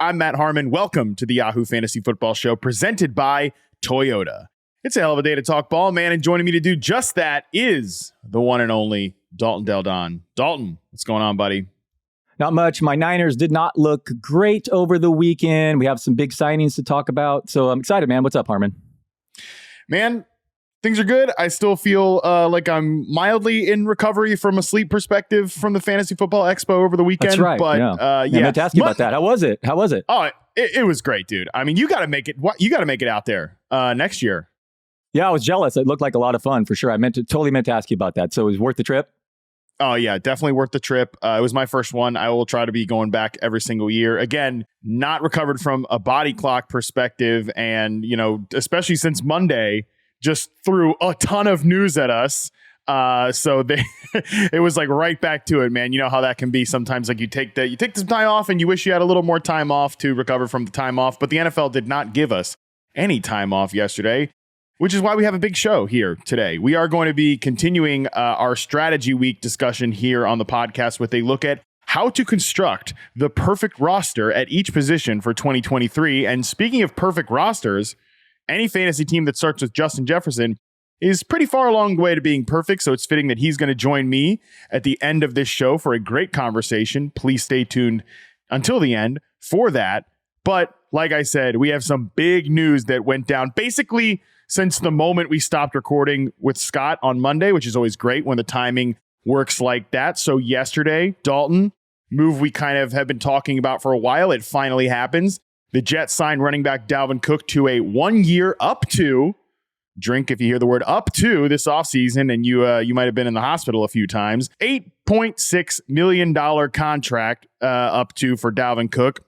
I'm Matt Harmon. Welcome to the Yahoo Fantasy Football Show presented by Toyota. It's a hell of a day to talk ball, man, and joining me to do just that is the one and only Dalton Del Don. Dalton, what's going on, buddy? Not much. My Niners did not look great over the weekend. We have some big signings to talk about, so I'm excited, man. What's up, Harmon? Man, things are good. I still feel like I'm mildly in recovery from a sleep perspective from the Fantasy Football Expo over the weekend. That's right. But I meant to ask you about that. How was it? Oh, it was great, dude. I mean, you got to make it. You got to make it out there next year. Yeah, I was jealous. It looked like a lot of fun for sure. Totally meant to ask you about that. So it was worth the trip? Oh, yeah, definitely worth the trip. It was my first one. I will try to be going back every single year. Again, not recovered from a body clock perspective. And, especially since Monday, just threw a ton of news at us. So it was like right back to it, man. You know how that can be sometimes. Like you take some time off and you wish you had a little more time off to recover from the time off. But the NFL did not give us any time off yesterday, which is why we have a big show here today. We are going to be continuing our strategy week discussion here on the podcast with a look at how to construct the perfect roster at each position for 2023. And speaking of perfect rosters, any fantasy team that starts with Justin Jefferson is pretty far along the way to being perfect. So it's fitting that he's going to join me at the end of this show for a great conversation. Please stay tuned until the end for that. But like I said, we have some big news that went down basically since the moment we stopped recording with Scott on Monday, which is always great when the timing works like that. So yesterday, Dalton, move we kind of have been talking about for a while, it finally happens. The Jets signed running back Dalvin Cook to a 1 year up to, drink if you hear the word up to, this offseason, and you might have been in the hospital a few times, $8.6 million contract up to for Dalvin Cook.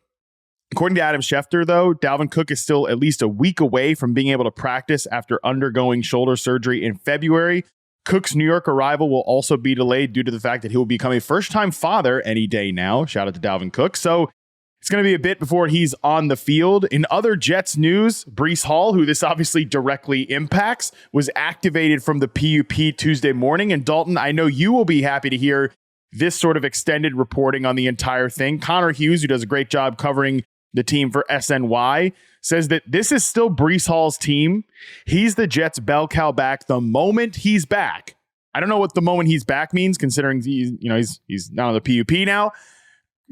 According to Adam Schefter, though, Dalvin Cook is still at least a week away from being able to practice after undergoing shoulder surgery in February. Cook's New York arrival will also be delayed due to the fact that he will become a first-time father any day now. Shout out to Dalvin Cook. So it's going to be a bit before he's on the field. In other Jets news, Breece Hall, who this obviously directly impacts, was activated from the PUP Tuesday morning. And Dalton, I know you will be happy to hear this sort of extended reporting on the entire thing. Connor Hughes, who does a great job covering the team for SNY, says that this is still Breece Hall's team. He's the Jets' bell cow back the moment he's back. I don't know what the moment he's back means, considering he's not on the PUP now.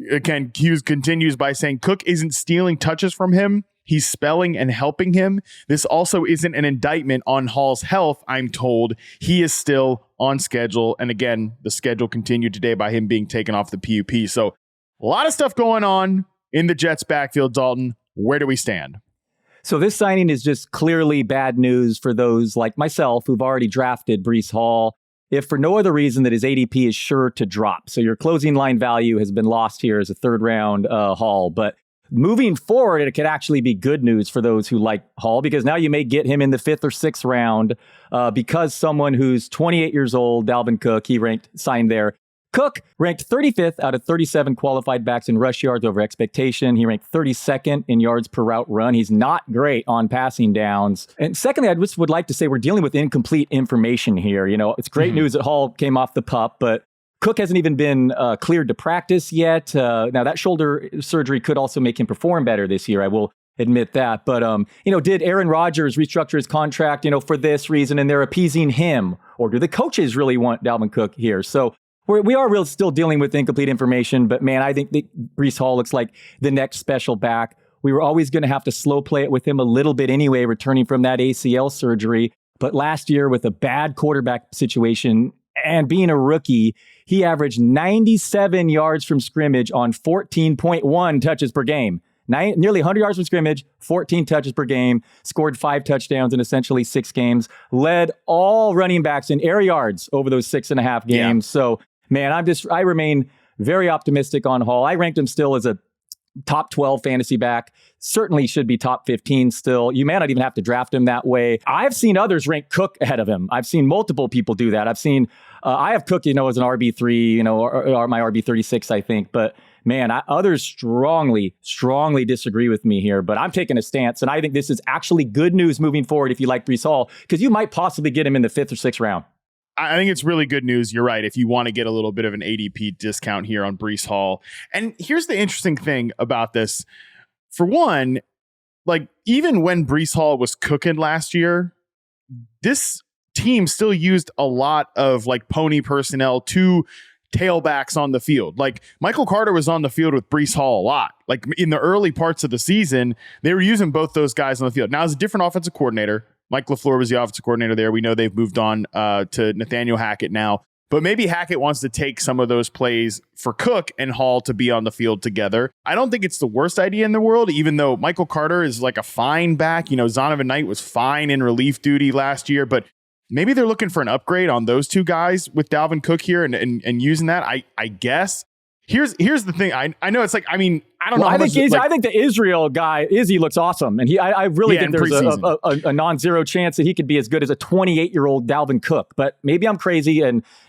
Again, Hughes continues by saying Cook isn't stealing touches from him. He's spelling and helping him. This also isn't an indictment on Hall's health, I'm told. He is still on schedule. And again, the schedule continued today by him being taken off the PUP. So a lot of stuff going on in the Jets backfield. Dalton, where do we stand? So this signing is just clearly bad news for those like myself who've already drafted Breece Hall, if for no other reason that his ADP is sure to drop. So your closing line value has been lost here as a third round Hall. But moving forward, it could actually be good news for those who like Hall, because now you may get him in the 5th or 6th round because someone who's 28 years old, Dalvin Cook, signed there. Cook ranked 35th out of 37 qualified backs in rush yards over expectation. He ranked 32nd in yards per route run. He's not great on passing downs. And secondly, I just would like to say we're dealing with incomplete information here. It's great news that Hall came off the PUP, but Cook hasn't even been cleared to practice yet. Now, that shoulder surgery could also make him perform better this year. I will admit that. But, did Aaron Rodgers restructure his contract, for this reason and they're appeasing him? Or do the coaches really want Dalvin Cook here? So we are still dealing with incomplete information, but man, I think that Breece Hall looks like the next special back. We were always going to have to slow play it with him a little bit anyway, returning from that ACL surgery. But last year with a bad quarterback situation and being a rookie, he averaged 97 yards from scrimmage on 14.1 touches per game. Nearly 100 yards from scrimmage, 14 touches per game, scored 5 touchdowns in essentially 6 games, led all running backs in air yards over those 6.5 games. Yeah. So, man, I remain very optimistic on Hall. I ranked him still as a top 12 fantasy back. Certainly should be top 15 still. You may not even have to draft him that way. I've seen others rank Cook ahead of him. I've seen multiple people do that. I have Cook, as an RB3, or my RB36, I think. But man, others strongly disagree with me here. But I'm taking a stance, and I think this is actually good news moving forward if you like Breece Hall, because you might possibly get him in the 5th or 6th round. I think it's really good news. You're right. If you want to get a little bit of an ADP discount here on Breece Hall. And here's the interesting thing about this. for one, like even when Breece Hall was cooking last year, this team still used a lot of like pony personnel, two tailbacks on the field. Like Michael Carter was on the field with Breece Hall a lot. Like in the early parts of the season, they were using both those guys on the field. Now, as a different offensive coordinator, Mike LaFleur was the offensive coordinator there. We know they've moved on to Nathaniel Hackett now. But maybe Hackett wants to take some of those plays for Cook and Hall to be on the field together. I don't think it's the worst idea in the world, even though Michael Carter is like a fine back. You know, Zonovan Knight was fine in relief duty last year, but maybe they're looking for an upgrade on those two guys with Dalvin Cook here and using that. I guess. Here's the thing. I know it's like, I mean, I don't know. I think the Israel guy, Izzy, looks awesome. And I really think there's a non-zero chance that he could be as good as a 28-year-old Dalvin Cook. But maybe I'm crazy.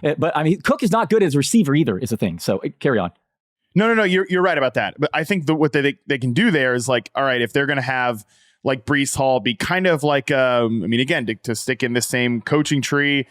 But I mean, Cook is not good as a receiver either, is the thing. So carry on. No. You're right about that. But I think what they can do there is like, all right, if they're going to have like Breece Hall be kind of like, I mean, again, to stick in the same coaching tree,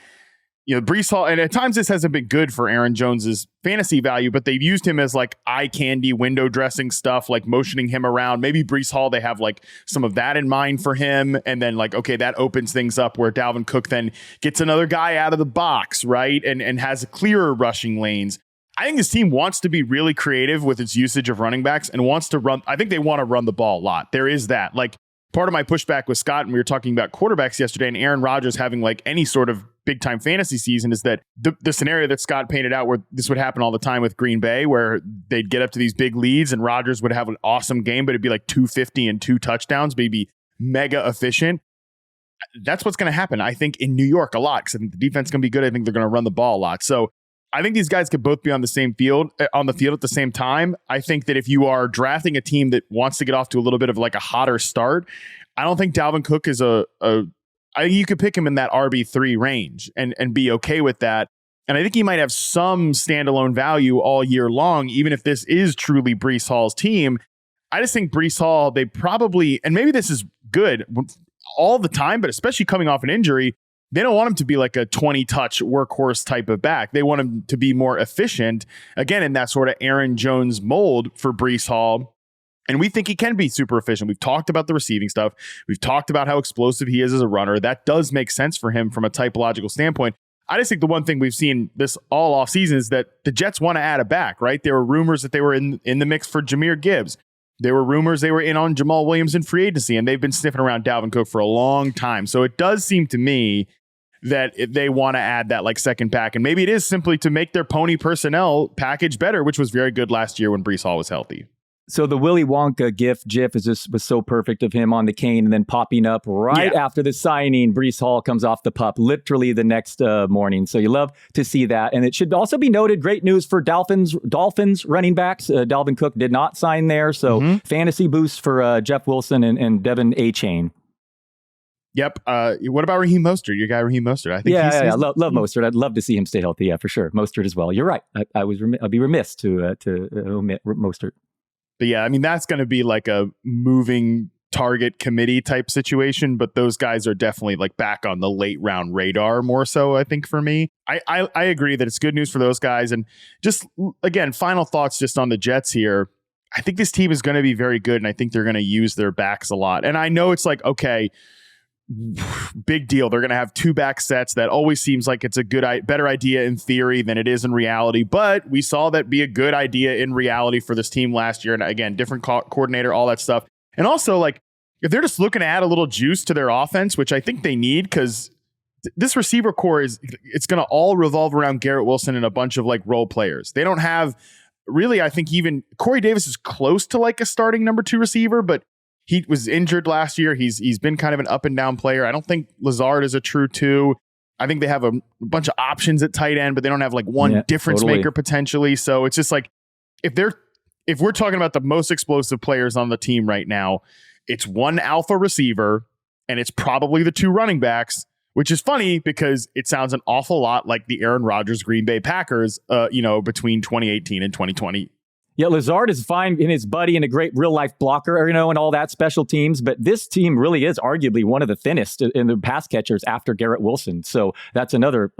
you know, Breece Hall, and at times this hasn't been good for Aaron Jones's fantasy value, but they've used him as like eye candy window dressing stuff, like motioning him around. Maybe Breece Hall, they have like some of that in mind for him. And then like, okay, that opens things up where Dalvin Cook then gets another guy out of the box, right? And has clearer rushing lanes. I think this team wants to be really creative with its usage of running backs and wants to run. I think they want to run the ball a lot. There is that. Like part of my pushback with Scott, and we were talking about quarterbacks yesterday, and Aaron Rodgers having like any sort of big time fantasy season, is that the scenario that Scott painted out where this would happen all the time with Green Bay, where they'd get up to these big leads and Rodgers would have an awesome game, but it'd be like 250 and 2 touchdowns, but he'd be mega efficient. That's what's going to happen, I think, in New York a lot, because I think the defense is going to be good. I think they're going to run the ball a lot. So I think these guys could both be on the field at the same time. I think that if you are drafting a team that wants to get off to a little bit of like a hotter start, I don't think Dalvin Cook is I think you could pick him in that RB3 range and be okay with that. And I think he might have some standalone value all year long, even if this is truly Breece Hall's team. I just think Breece Hall, they probably, and maybe this is good all the time, but especially coming off an injury, they don't want him to be like a 20-touch workhorse type of back. They want him to be more efficient, again, in that sort of Aaron Jones mold for Breece Hall. And we think he can be super efficient. We've talked about the receiving stuff. We've talked about how explosive he is as a runner. That does make sense for him from a typological standpoint. I just think the one thing we've seen this all off season is that the Jets want to add a back, right? There were rumors that they were in the mix for Jahmyr Gibbs. There were rumors they were in on Jamal Williams in free agency, and they've been sniffing around Dalvin Cook for a long time. So it does seem to me that they want to add that like second back. And maybe it is simply to make their pony personnel package better, which was very good last year when Breece Hall was healthy. So the Willy Wonka gif was so perfect of him on the cane and then popping up right after the signing. Breece Hall comes off the pup literally the next morning. So you love to see that. And it should also be noted, great news for Dolphins running backs. Dalvin Cook did not sign there. So fantasy boost for Jeff Wilson and Devin A-Chain. Yep. What about Raheem Mostert? Your guy Raheem Mostert. I think I love Mostert. I'd love to see him stay healthy. Yeah, for sure. Mostert as well. You're right. I'd be remiss to omit Mostert. But yeah, I mean, that's going to be like a moving target committee type situation, but those guys are definitely like back on the late round radar more so, I think, for me. I agree that it's good news for those guys. And just, again, final thoughts just on the Jets here. I think this team is going to be very good, and I think they're going to use their backs a lot. And I know it's like, okay, big deal. They're going to have 2 back sets. That always seems like it's a better idea in theory than it is in reality. But we saw that be a good idea in reality for this team last year. And again, different coordinator, all that stuff. And also, like, if they're just looking to add a little juice to their offense, which I think they need, because this receiver core it's going to all revolve around Garrett Wilson and a bunch of like role players. They don't have really, I think even Corey Davis is close to like a starting number 2 receiver, but he was injured last year. He's been kind of an up and down player. I don't think Lazard is a true 2. I think they have a bunch of options at tight end, but they don't have like one difference maker potentially. So it's just like, if we're talking about the most explosive players on the team right now, it's one alpha receiver and it's probably the 2 running backs, which is funny because it sounds an awful lot like the Aaron Rodgers Green Bay Packers, between 2018 and 2020. Yeah, Lazard is fine in his buddy and a great real life blocker, and all that special teams. But this team really is arguably one of the thinnest in the pass catchers after Garrett Wilson. So that's another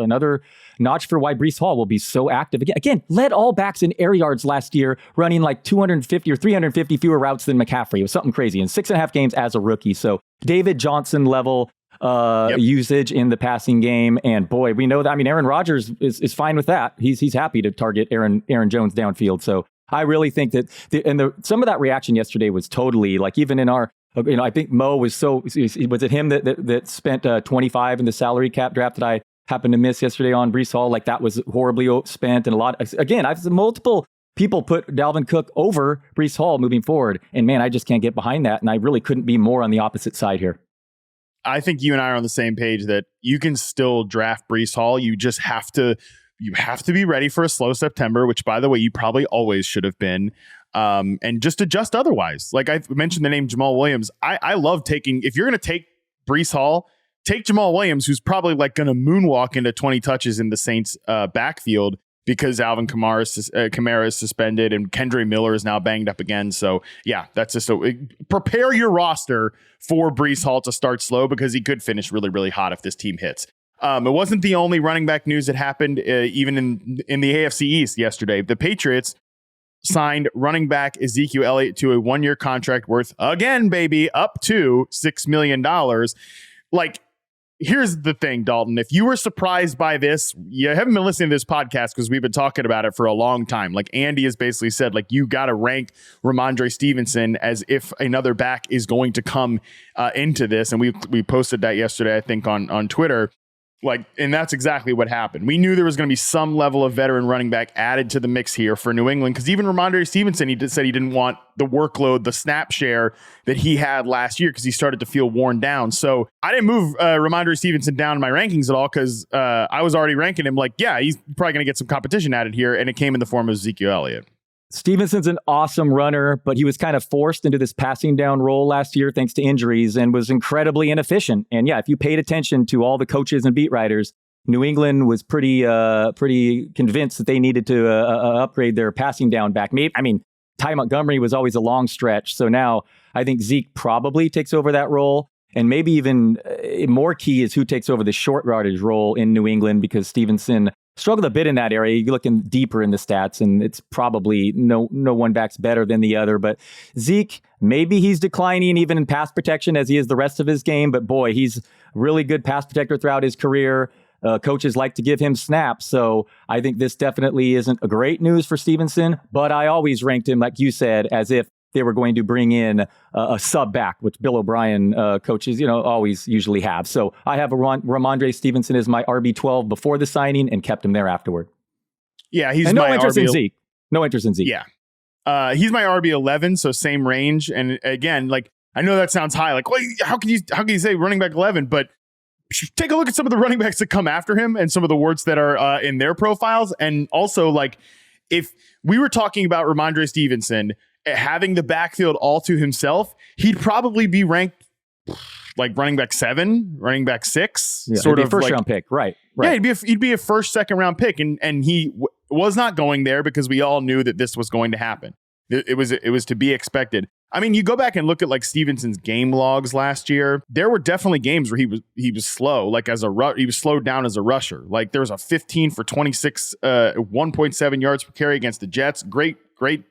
notch for why Breece Hall will be so active. Again, led all backs in air yards last year, running like 250 or 350 fewer routes than McCaffrey. It was something crazy in 6.5 games as a rookie. So David Johnson level usage in the passing game. And boy, we know that. I mean, Aaron Rodgers is fine with that. He's happy to target Aaron Jones downfield. So I really think that some of that reaction yesterday was totally like, even in our, I think Mo was was it him that spent 25 in the salary cap draft that I happened to miss yesterday on Breece Hall? Like that was horribly spent. And I've multiple people put Dalvin Cook over Breece Hall moving forward. And man, I just can't get behind that. And I really couldn't be more on the opposite side here. I think you and I are on the same page that you can still draft Breece Hall. You just have to be ready for a slow September, which, by the way, you probably always should have been, and just adjust otherwise. Like I mentioned the name Jamal Williams. I love taking, if you're going to take Breece Hall, take Jamal Williams, who's probably like going to moonwalk into 20 touches in the Saints backfield because Alvin Kamara is suspended and Kendre Miller is now banged up again. So yeah, that's just prepare your roster for Breece Hall to start slow because he could finish really, really hot if this team hits. It wasn't the only running back news that happened even in the AFC East yesterday. The Patriots signed running back Ezekiel Elliott to a 1-year contract worth, again, baby, up to $6 million. Like, here's the thing, Dalton. If you were surprised by this, you haven't been listening to this podcast because we've been talking about it for a long time. Like Andy has basically said, like, you got to rank Rhamondre Stevenson as if another back is going to come into this. And we posted that yesterday, I think, on Twitter. Like, and that's exactly what happened. We knew there was going to be some level of veteran running back added to the mix here for New England, because even Rhamondre Stevenson, said he didn't want the workload, the snap share that he had last year because he started to feel worn down. So I didn't move Rhamondre Stevenson down in my rankings at all because I was already ranking him like, yeah, he's probably going to get some competition added here, and it came in the form of Ezekiel Elliott. Stevenson's an awesome runner, but he was kind of forced into this passing down role last year thanks to injuries and was incredibly inefficient. And yeah, if you paid attention to all the coaches and beat writers, New England was pretty convinced that they needed to upgrade their passing down back. Ty Montgomery was always a long stretch. So now I think Zeke probably takes over that role. And maybe even more key is who takes over the short yardage role in New England, because Stevenson struggled a bit in that area. You're looking deeper in the stats, and it's probably no one back's better than the other. But Zeke, maybe he's declining even in pass protection as he is the rest of his game. But boy, he's a really good pass protector throughout his career. Coaches like to give him snaps. So I think this definitely isn't a great news for Stevenson. But I always ranked him, like you said, as if they were going to bring in a sub back, which Bill O'Brien coaches, always usually have. So I have Rhamondre Stevenson as my RB12 before the signing and kept him there afterward. Yeah, he's and my no interest RB. in Zeke. No interest in Zeke. Yeah, he's my RB11, so same range. And again, like, I know that sounds high. Like, well, how can you say running back 11? But take a look at some of the running backs that come after him and some of the words that are in their profiles. And also, like, if we were talking about Rhamondre Stevenson having the backfield all to himself, he'd probably be ranked like running back 7, running back 6, sort of first round pick. Right. Yeah, he'd be a first, second round pick. And he was not going there because we all knew that this was going to happen. It was to be expected. I mean, you go back and look at like Stevenson's game logs last year. There were definitely games where he was slow, like he was slowed down as a rusher. Like there was a 15 for 26, 1.7 yards per carry against the Jets. Great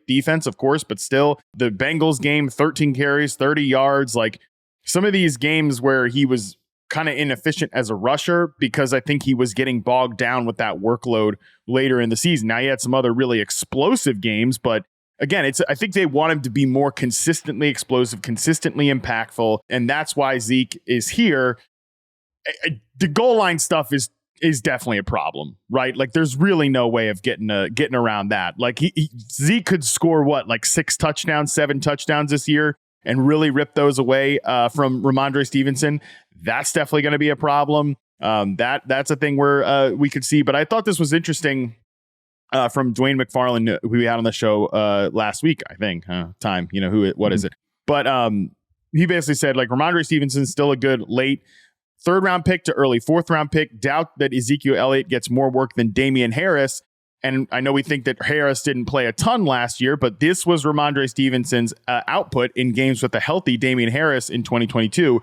defense, of course, but still the Bengals game, 13 carries, 30 yards. Like some of these games where he was kind of inefficient as a rusher because I think he was getting bogged down with that workload later in the season. Now he had some other really explosive games, but again, I think they want him to be more consistently explosive, consistently impactful, and that's why Zeke is here. The goal line stuff is definitely a problem, right? Like, there's really no way of getting around that. Like, Zeke could score like 6 touchdowns, 7 touchdowns this year, and really rip those away from Rhamondre Stevenson. That's definitely going to be a problem. That's a thing where we could see. But I thought this was interesting. From Dwayne McFarland, who we had on the show last week, I think. What is it? But he basically said, like, Rhamondre Stevenson's still a good late 3rd round pick to early 4th round pick. Doubt that Ezekiel Elliott gets more work than Damian Harris. And I know we think that Harris didn't play a ton last year, but this was Rhamondre Stevenson's output in games with a healthy Damian Harris in 2022.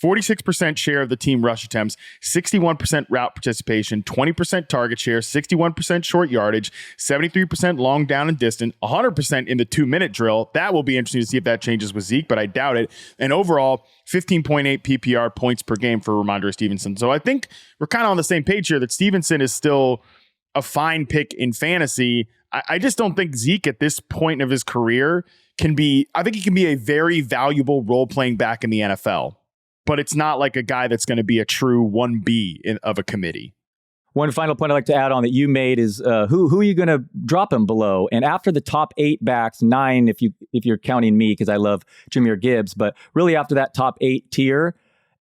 46% share of the team rush attempts, 61% route participation, 20% target share, 61% short yardage, 73% long down and distance, 100% in the 2-minute drill. That will be interesting to see if that changes with Zeke, but I doubt it. And overall, 15.8 PPR points per game for Rhamondre Stevenson. So I think we're kind of on the same page here that Stevenson is still a fine pick in fantasy. I just don't think Zeke at this point of his career can be, I think he can be a very valuable role-playing back in the NFL. But it's not like a guy that's going to be a true 1B of a committee. One final point I'd like to add on that you made is who are you going to drop him below? And after the top 8 backs, 9 if you're counting me because I love Jahmyr Gibbs, but really after that top 8 tier,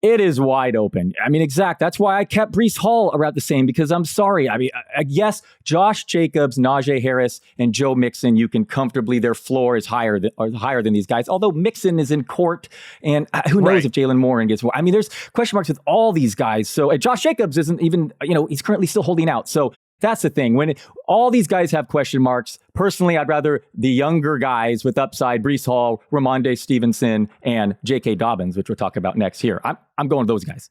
it is wide open. I mean, that's why I kept Breece Hall around the same, because I'm sorry. I mean, yes, Josh Jacobs, Najee Harris, and Joe Mixon, you can comfortably, their floor is higher than these guys. Although Mixon is in court, and who knows if Jalen Warren gets more. I mean, there's question marks with all these guys. So Josh Jacobs isn't even, he's currently still holding out. So that's the thing. When all these guys have question marks, personally, I'd rather the younger guys with upside, Breece Hall, Rhamondre Stevenson, and JK Dobbins, which we'll talk about next here. I'm going with those guys.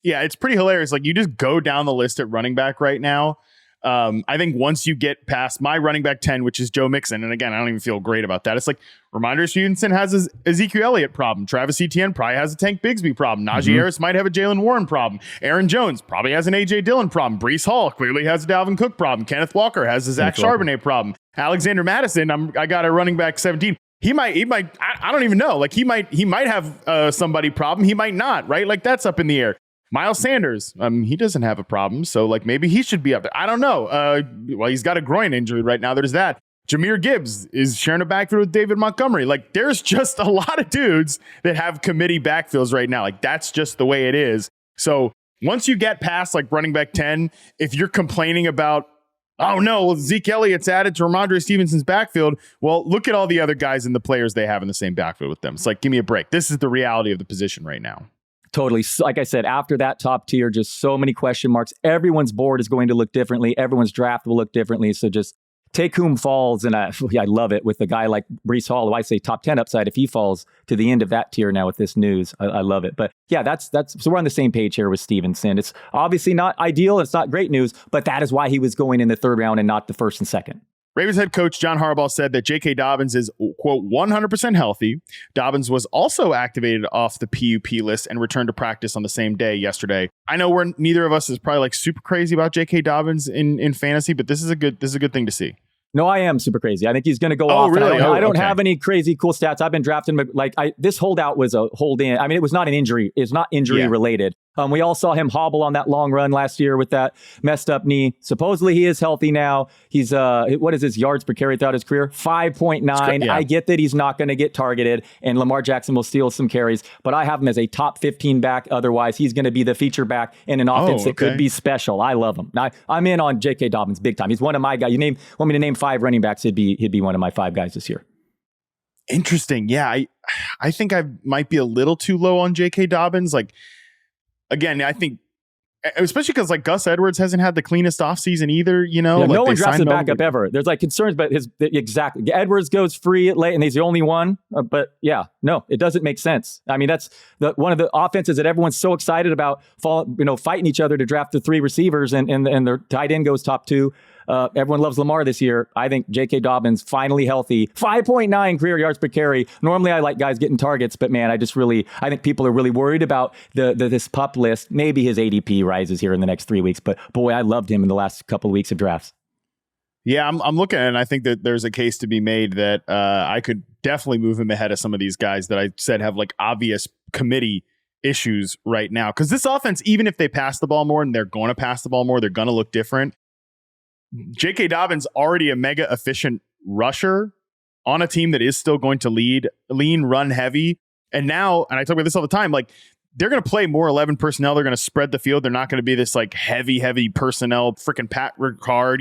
Yeah, it's pretty hilarious. Like, you just go down the list at running back right now. I think once you get past my running back 10, which is Joe Mixon, and again, I don't even feel great about that. It's like Rhamondre Stevenson has his Ezekiel Elliott problem. Travis Etienne probably has a Tank Bigsby problem. Najee Harris might have a Jalen Warren problem. Aaron Jones probably has an A.J. Dillon problem. Breece Hall clearly has a Dalvin Cook problem. Kenneth Walker has a Zach Charbonnet problem. Alexander Madison, I got a running back 17. He might, I don't even know. Like, he might have somebody problem. He might not, right? Like, that's up in the air. Miles Sanders, he doesn't have a problem, so like maybe he should be up there. I don't know. Well, he's got a groin injury right now. There's that. Jahmyr Gibbs is sharing a backfield with David Montgomery. Like, there's just a lot of dudes that have committee backfields right now. Like, that's just the way it is. So once you get past like running back 10, if you're complaining about, oh no, Zeke Elliott's added to Rhamondre Stevenson's backfield, well, look at all the other guys and the players they have in the same backfield with them. It's like, give me a break. This is the reality of the position right now. Totally. Like I said, after that top tier, just so many question marks. Everyone's board is going to look differently. Everyone's draft will look differently. So just take whom falls. And I love it with a guy like Breece Hall, who I say top 10 upside if he falls to the end of that tier now with this news. I love it. But yeah, that's so we're on the same page here with Stevenson. It's obviously not ideal. It's not great news, but that is why he was going in the 3rd round and not the 1st and 2nd. Ravens head coach John Harbaugh said that JK Dobbins is, quote, 100% healthy. Dobbins was also activated off the PUP list and returned to practice on the same day yesterday. I know neither of us is probably like super crazy about JK Dobbins in fantasy, but this is a good thing to see. No, I am super crazy. I think he's going to go off. Really? I don't have any crazy cool stats. I've been drafting this holdout was a hold in. I mean, it was not an injury. It's not injury related. We all saw him hobble on that long run last year with that messed up knee. Supposedly he is healthy now. He's what is his yards per carry throughout his career? 5.9. I get that he's not going to get targeted and Lamar Jackson will steal some carries, but I have him as a top 15 back. Otherwise, he's going to be the feature back in an offense that could be special. I love him. Now, I'm in on JK Dobbins big time. He's one of my guys. Want me to name 5 running backs? He'd be one of my 5 guys this year. Interesting. Yeah, I think I might be a little too low on JK Dobbins. Like, again, I think, especially because like Gus Edwards hasn't had the cleanest offseason either, no one drafts a backup ever. There's like concerns, but Edwards goes free late and he's the only one. But yeah, no, it doesn't make sense. I mean, that's one of the offenses that everyone's so excited about, fighting each other to draft the 3 receivers and their tight end goes top 2. Everyone loves Lamar this year. I think J.K. Dobbins finally healthy. 5.9 career yards per carry. Normally, I like guys getting targets, but man, I think people are really worried about this pup list. Maybe his ADP rises here in the next 3 weeks, but boy, I loved him in the last couple of weeks of drafts. Yeah, I'm looking at it, and I think that there's a case to be made that I could definitely move him ahead of some of these guys that I said have like obvious committee issues right now. Because this offense, even if they pass the ball more, and they're going to pass the ball more, they're going to look different. J.K. Dobbins already a mega efficient rusher on a team that is still going to lean, run heavy. And now, and I talk about this all the time, like they're going to play more 11 personnel. They're going to spread the field. They're not going to be this like heavy personnel, freaking Pat Ricard,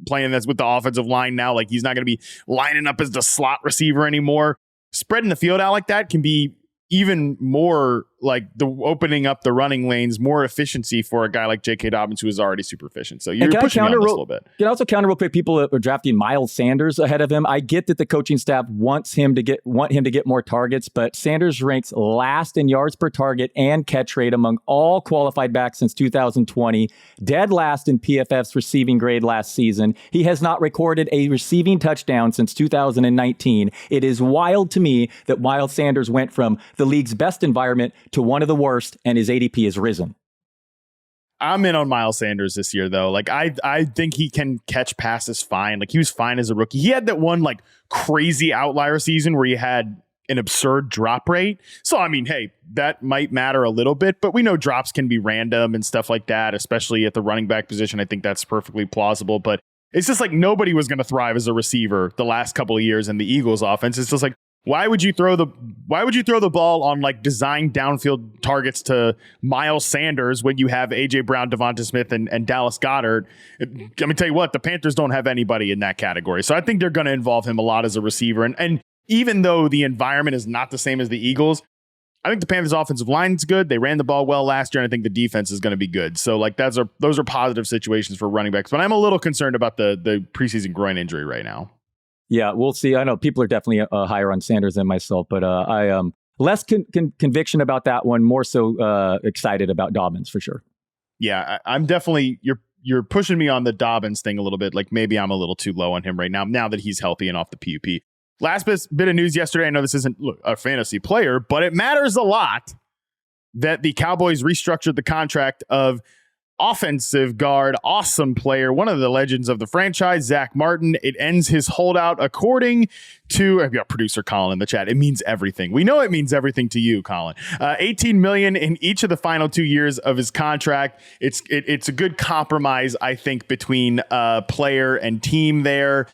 playing this with the offensive line now. Like he's not going to be lining up as the slot receiver anymore. Spreading the field out like that can be even more like the opening up the running lanes, more efficiency for a guy like JK Dobbins, who is already super efficient. So you're pushing me on this a little bit. Can I also counter real quick? People that are drafting Miles Sanders ahead of him. I get that the coaching staff want him to get more targets, but Sanders ranks last in yards per target and catch rate among all qualified backs since 2020, dead last in PFF's receiving grade last season. He has not recorded a receiving touchdown since 2019. It is wild to me that Miles Sanders went from the league's best environment to one of the worst, and his ADP has risen. I'm in on Miles Sanders this year, though. Like, I think he can catch passes fine. Like, he was fine as a rookie. He had that one, like, crazy outlier season where he had an absurd drop rate. So, I mean, hey, that might matter a little bit, but we know drops can be random and stuff like that, especially at the running back position. I think that's perfectly plausible, but it's just like nobody was going to thrive as a receiver the last couple of years in the Eagles offense. It's just like, why would you throw the ball on like designed downfield targets to Miles Sanders when you have AJ Brown, Devonta Smith, and Dallas Goedert? Let me tell you what, the Panthers don't have anybody in that category. So I think they're going to involve him a lot as a receiver. And even though the environment is not the same as the Eagles, I think the Panthers offensive line is good. They ran the ball well last year, and I think the defense is going to be good. So like those are positive situations for running backs. But I'm a little concerned about the preseason groin injury right now. Yeah, we'll see. I know people are definitely higher on Sanders than myself, but I less conviction about that one, more so excited about Dobbins for sure. Yeah, I'm definitely, you're pushing me on the Dobbins thing a little bit. Like maybe I'm a little too low on him right now that he's healthy and off the PUP. Last bit of news yesterday. I know this isn't a fantasy player, but it matters a lot that the Cowboys restructured the contract of offensive guard, awesome player, one of the legends of the franchise, Zach Martin. It ends his holdout according to, I've got producer Colin in the chat. It means everything. We know it means everything to you, Colin. $18 million in each of the final 2 years of his contract. It's a good compromise, I think, between player and team there.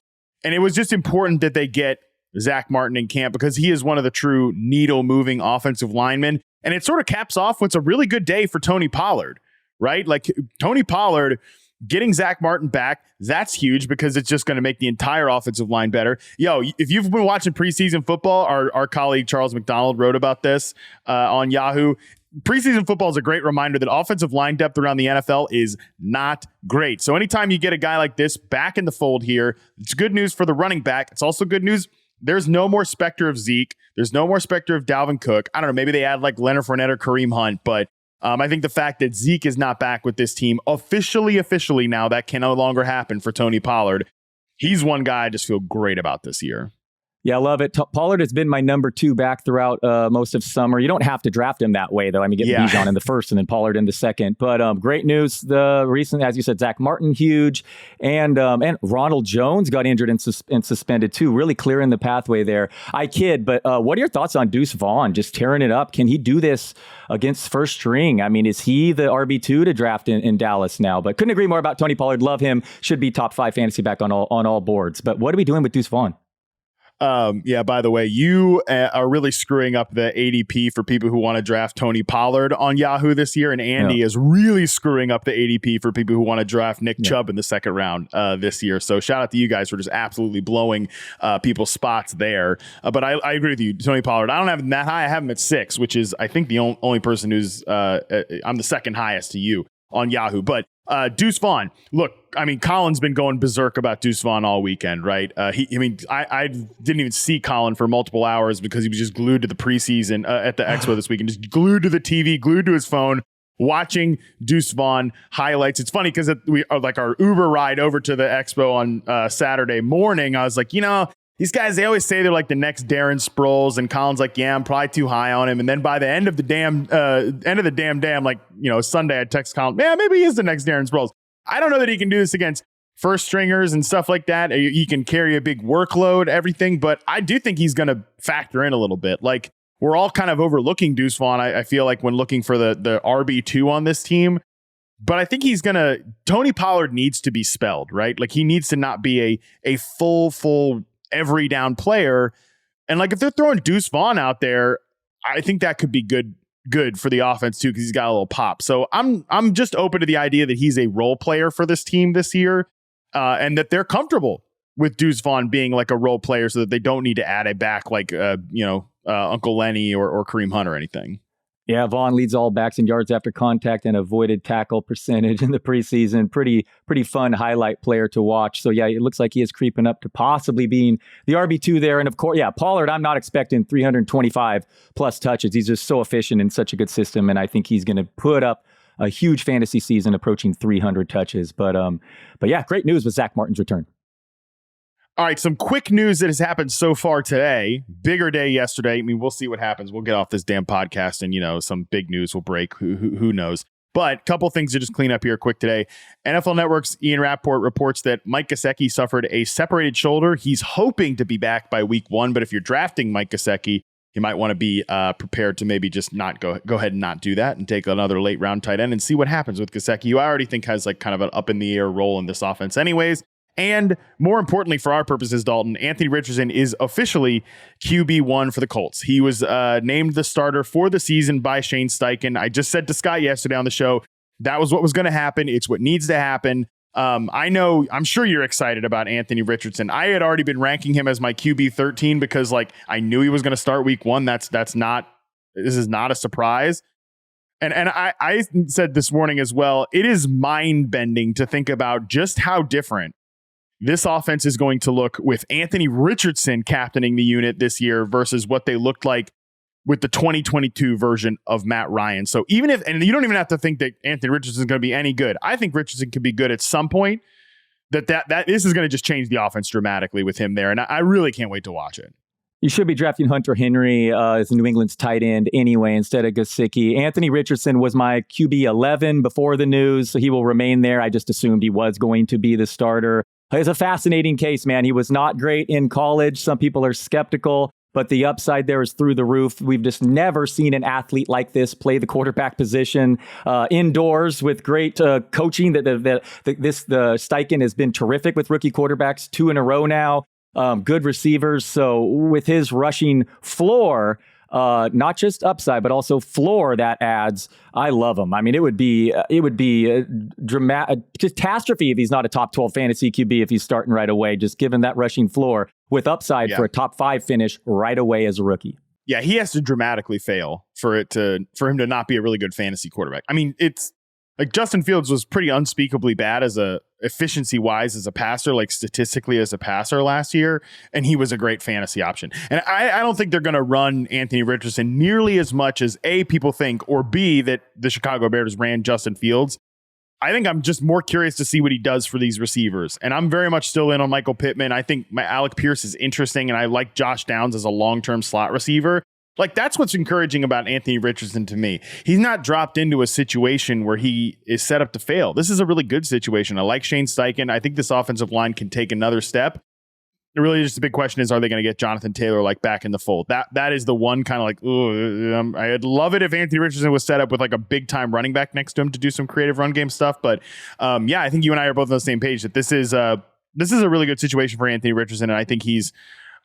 And it was just important that they get Zach Martin in camp because he is one of the true needle-moving offensive linemen. And it sort of caps off what's a really good day for Tony Pollard. Right? Like Tony Pollard getting Zach Martin back, that's huge because it's just going to make the entire offensive line better. Yo, if you've been watching preseason football, our colleague Charles McDonald wrote about this on Yahoo. Preseason football is a great reminder that offensive line depth around the NFL is not great. So anytime you get a guy like this back in the fold here, it's good news for the running back. It's also good news. There's no more specter of Zeke. There's no more specter of Dalvin Cook. I don't know. Maybe they add like Leonard Fournette or Kareem Hunt, but I think the fact that Zeke is not back with this team officially now, that can no longer happen for Tony Pollard. He's one guy I just feel great about this year. Yeah, I love it. Pollard has been my number 2 back throughout most of summer. You don't have to draft him that way, though. I mean, get Bijan in the first and then Pollard in the second. But great news. Recently, as you said, Zach Martin, huge. And Ronald Jones got injured and suspended, too. Really clearing the pathway there. I kid, but what are your thoughts on Deuce Vaughn just tearing it up? Can he do this against first string? I mean, is he the RB2 to draft in Dallas now? But couldn't agree more about Tony Pollard. Love him. Should be top 5 fantasy back on all boards. But what are we doing with Deuce Vaughn? Yeah, by the way, you are really screwing up the ADP for people who want to draft Tony Pollard on Yahoo this year. And Andy is really screwing up the ADP for people who want to draft Nick Chubb in the second round this year. So shout out to you guys for just absolutely blowing people's spots there. But I agree with you, Tony Pollard. I don't have him that high. I have him at 6, which is, I think, the only person who's I'm the second highest to you on Yahoo. But Deuce Vaughn, look, I mean, Colin's been going berserk about Deuce Vaughn all weekend, right? I didn't even see Colin for multiple hours because he was just glued to the preseason at the Expo this weekend, just glued to the TV, glued to his phone, watching Deuce Vaughn highlights. It's funny because we are like our Uber ride over to the Expo on Saturday morning. I was like, these guys, they always say they're like the next Darren Sproles, and Colin's like, yeah, I'm probably too high on him. And then by the end of the damn, like, Sunday, I text Colin, man, maybe he is the next Darren Sproles. I don't know that he can do this against first stringers and stuff like that. He can carry a big workload, everything, but I do think he's going to factor in a little bit. Like, we're all kind of overlooking Deuce Vaughn, I feel like, when looking for the RB2 on this team. But I think Tony Pollard needs to be spelled, right? Like, he needs to not be a full every down player. And like, if they're throwing Deuce Vaughn out there, I think that could be good for the offense too, because he's got a little pop. So I'm just open to the idea that he's a role player for this team this year, and that they're comfortable with Deuce Vaughn being like a role player, so that they don't need to add a back like Uncle Lenny or Kareem Hunt or anything. Yeah, Vaughn leads all backs in yards after contact and avoided tackle percentage in the preseason. Pretty fun highlight player to watch. So yeah, it looks like he is creeping up to possibly being the RB2 there. And of course, yeah, Pollard, I'm not expecting 325 plus touches. He's just so efficient in such a good system. And I think he's going to put up a huge fantasy season approaching 300 touches. But yeah, great news with Zach Martin's return. All right, some quick news that has happened so far today. Bigger day yesterday. I mean, we'll see what happens. We'll get off this damn podcast and, some big news will break. Who knows? But a couple things to just clean up here quick today. NFL Network's Ian Rappaport reports that Mike Gesicki suffered a separated shoulder. He's hoping to be back by week 1, but if you're drafting Mike Gesicki, you might want to be prepared to maybe just not go ahead and not do that and take another late round tight end and see what happens with Gesicki, who I already think has like kind of an up in the air role in this offense anyways. And more importantly for our purposes, Dalton, Anthony Richardson is officially QB1 for the Colts. He was named the starter for the season by Shane Steichen. I just said to Scott yesterday on the show, that was what was going to happen. It's what needs to happen. I'm sure you're excited about Anthony Richardson. I had already been ranking him as my QB 13 because I knew he was going to start week 1. This is not a surprise. And I said this morning as well, it is mind bending to think about just how different this offense is going to look with Anthony Richardson captaining the unit this year versus what they looked like with the 2022 version of Matt Ryan. So and you don't even have to think that Anthony Richardson is going to be any good. I think Richardson could be good at some point. That this is going to just change the offense dramatically with him there. And I really can't wait to watch it. You should be drafting Hunter Henry as New England's tight end anyway instead of Gesicki. Anthony Richardson was my QB 11 before the news, so he will remain there. I just assumed he was going to be the starter. It's a fascinating case, man. He was not great in college. Some people are skeptical, but the upside there is through the roof. We've just never seen an athlete like this play the quarterback position indoors with great coaching. The Steichen has been terrific with rookie quarterbacks 2 in a row now. Good receivers. So with his rushing floor, not just upside, but also floor that adds, I love him. I mean, it would be a dramatic catastrophe if he's not a top 12 fantasy QB if he's starting right away, just given that rushing floor with upside for a top 5 finish right away as a rookie. Yeah, he has to dramatically fail for him to not be a really good fantasy quarterback. I mean, it's like Justin Fields was pretty unspeakably bad as a efficiency wise as a passer, like statistically as a passer last year. And he was a great fantasy option. And I don't think they're going to run Anthony Richardson nearly as much as A, people think, or B, that the Chicago Bears ran Justin Fields. I think I'm just more curious to see what he does for these receivers. And I'm very much still in on Michael Pittman. I think Alec Pierce is interesting. And I like Josh Downs as a long-term slot receiver. Like, that's what's encouraging about Anthony Richardson to me. He's not dropped into a situation where he is set up to fail. This is a really good situation. I like Shane Steichen. I think this offensive line can take another step. Really, just the big question is, are they going to get Jonathan Taylor back in the fold? That is the one kind of I'd love it if Anthony Richardson was set up with a big time running back next to him to do some creative run game stuff. But yeah, I think you and I are both on the same page that this is a really good situation for Anthony Richardson, and I think he's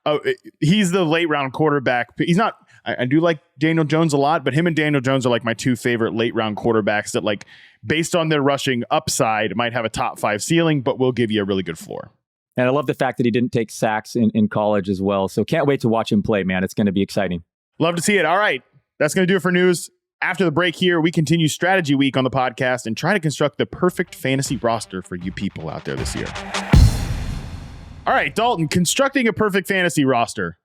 the late round quarterback. He's not. I do like Daniel Jones a lot, but him and Daniel Jones are my 2 favorite late round quarterbacks that based on their rushing upside might have a top 5 ceiling, but will give you a really good floor. And I love the fact that he didn't take sacks in college as well. So can't wait to watch him play, man. It's going to be exciting. Love to see it. All right. That's going to do it for news. After the break here, we continue Strategy Week on the podcast and try to construct the perfect fantasy roster for you people out there this year. All right, Dalton, constructing a perfect fantasy roster.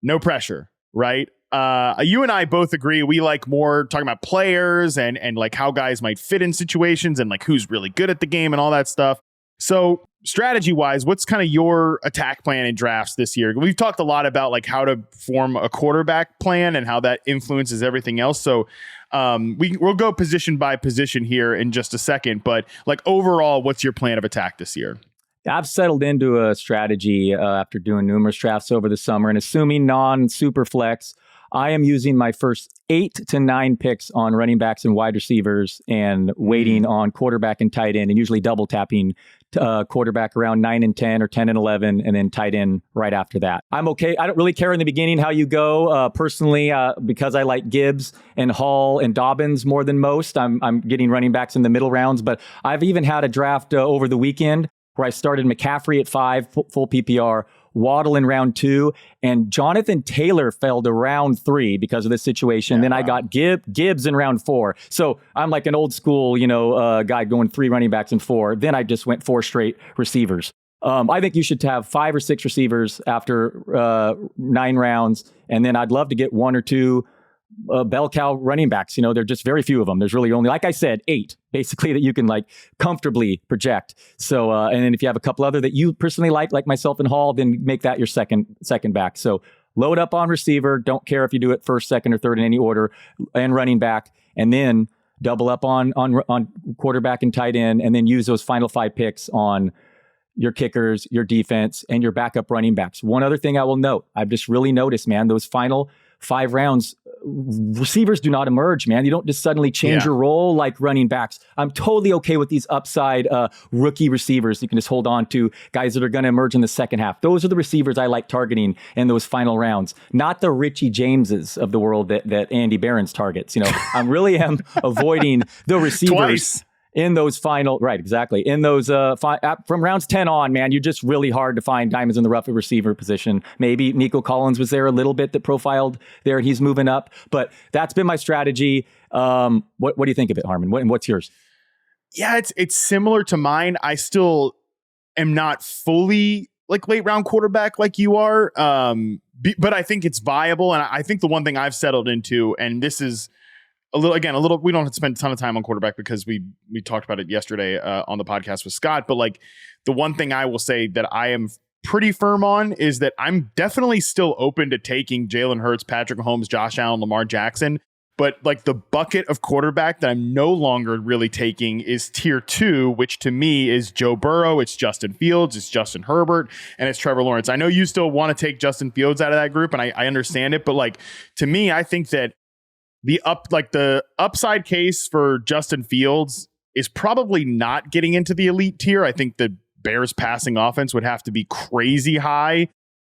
No pressure, right? You and I both agree we like more talking about players and how guys might fit in situations and who's really good at the game and all that stuff. So strategy wise, what's kind of your attack plan in drafts this year? We've talked a lot about how to form a quarterback plan and how that influences everything else. So we'll go position by position here in just a second. But overall, what's your plan of attack this year? I've settled into a strategy after doing numerous drafts over the summer, and assuming non-super flex, I am using my first 8 to 9 picks on running backs and wide receivers and waiting on quarterback and tight end, and usually double tapping quarterback around 9 and 10 or 10 and 11, and then tight end right after that. I'm okay. I don't really care in the beginning how you go. Personally, because I like Gibbs and Hall and Dobbins more than most, I'm getting running backs in the middle rounds, but I've even had a draft over the weekend where I started McCaffrey at 5, full PPR, Waddle in round 2, and Jonathan Taylor fell to round 3 because of this situation. Then I got Gibbs in round 4. So I'm like an old school, guy going 3 running backs and 4. Then I just went 4 straight receivers. I think you should have 5 or 6 receivers after 9 rounds, and then I'd love to get 1 or 2 bell cow running backs. There are just very few of them. There's really only, like I said, 8 basically that you can like comfortably project. So, and then if you have a couple other that you personally like myself and Hall, then make that your second back. So load up on receiver. Don't care if you do it first, second, or third in any order, and running back, and then double up on quarterback and tight end, and then use those final 5 picks on your kickers, your defense, and your backup running backs. One other thing I will note, I've just really noticed, man, those final 5 rounds, receivers do not emerge, man. You don't just suddenly change your role like running backs. I'm totally okay with these upside rookie receivers you can just hold on to, guys that are going to emerge in the second half. Those are the receivers I like targeting in those final rounds, not the Richie Jameses of the world that Andy Barron's targets. I really am avoiding the receivers. Twice. In those final, right, exactly. In those, from rounds 10 on, man, you're just really hard to find diamonds in the rough at receiver position. Maybe Nico Collins was there a little bit that profiled there. He's moving up, but that's been my strategy. What do you think of it, Harmon? What's yours? Yeah, it's similar to mine. I still am not fully like late round quarterback like you are, but I think it's viable. And I think the one thing I've settled into, and this is a little, we don't have to spend a ton of time on quarterback because we talked about it yesterday on the podcast with Scott. But like the one thing I will say that I am pretty firm on is that I'm definitely still open to taking Jalen Hurts, Patrick Mahomes, Josh Allen, Lamar Jackson. But like the bucket of quarterback that I'm no longer really taking is tier 2, which to me is Joe Burrow, it's Justin Fields, it's Justin Herbert, and it's Trevor Lawrence. I know you still want to take Justin Fields out of that group, and I understand it. But like to me, I think that the upside case for Justin Fields is probably not getting into the elite tier. I think the Bears passing offense would have to be crazy high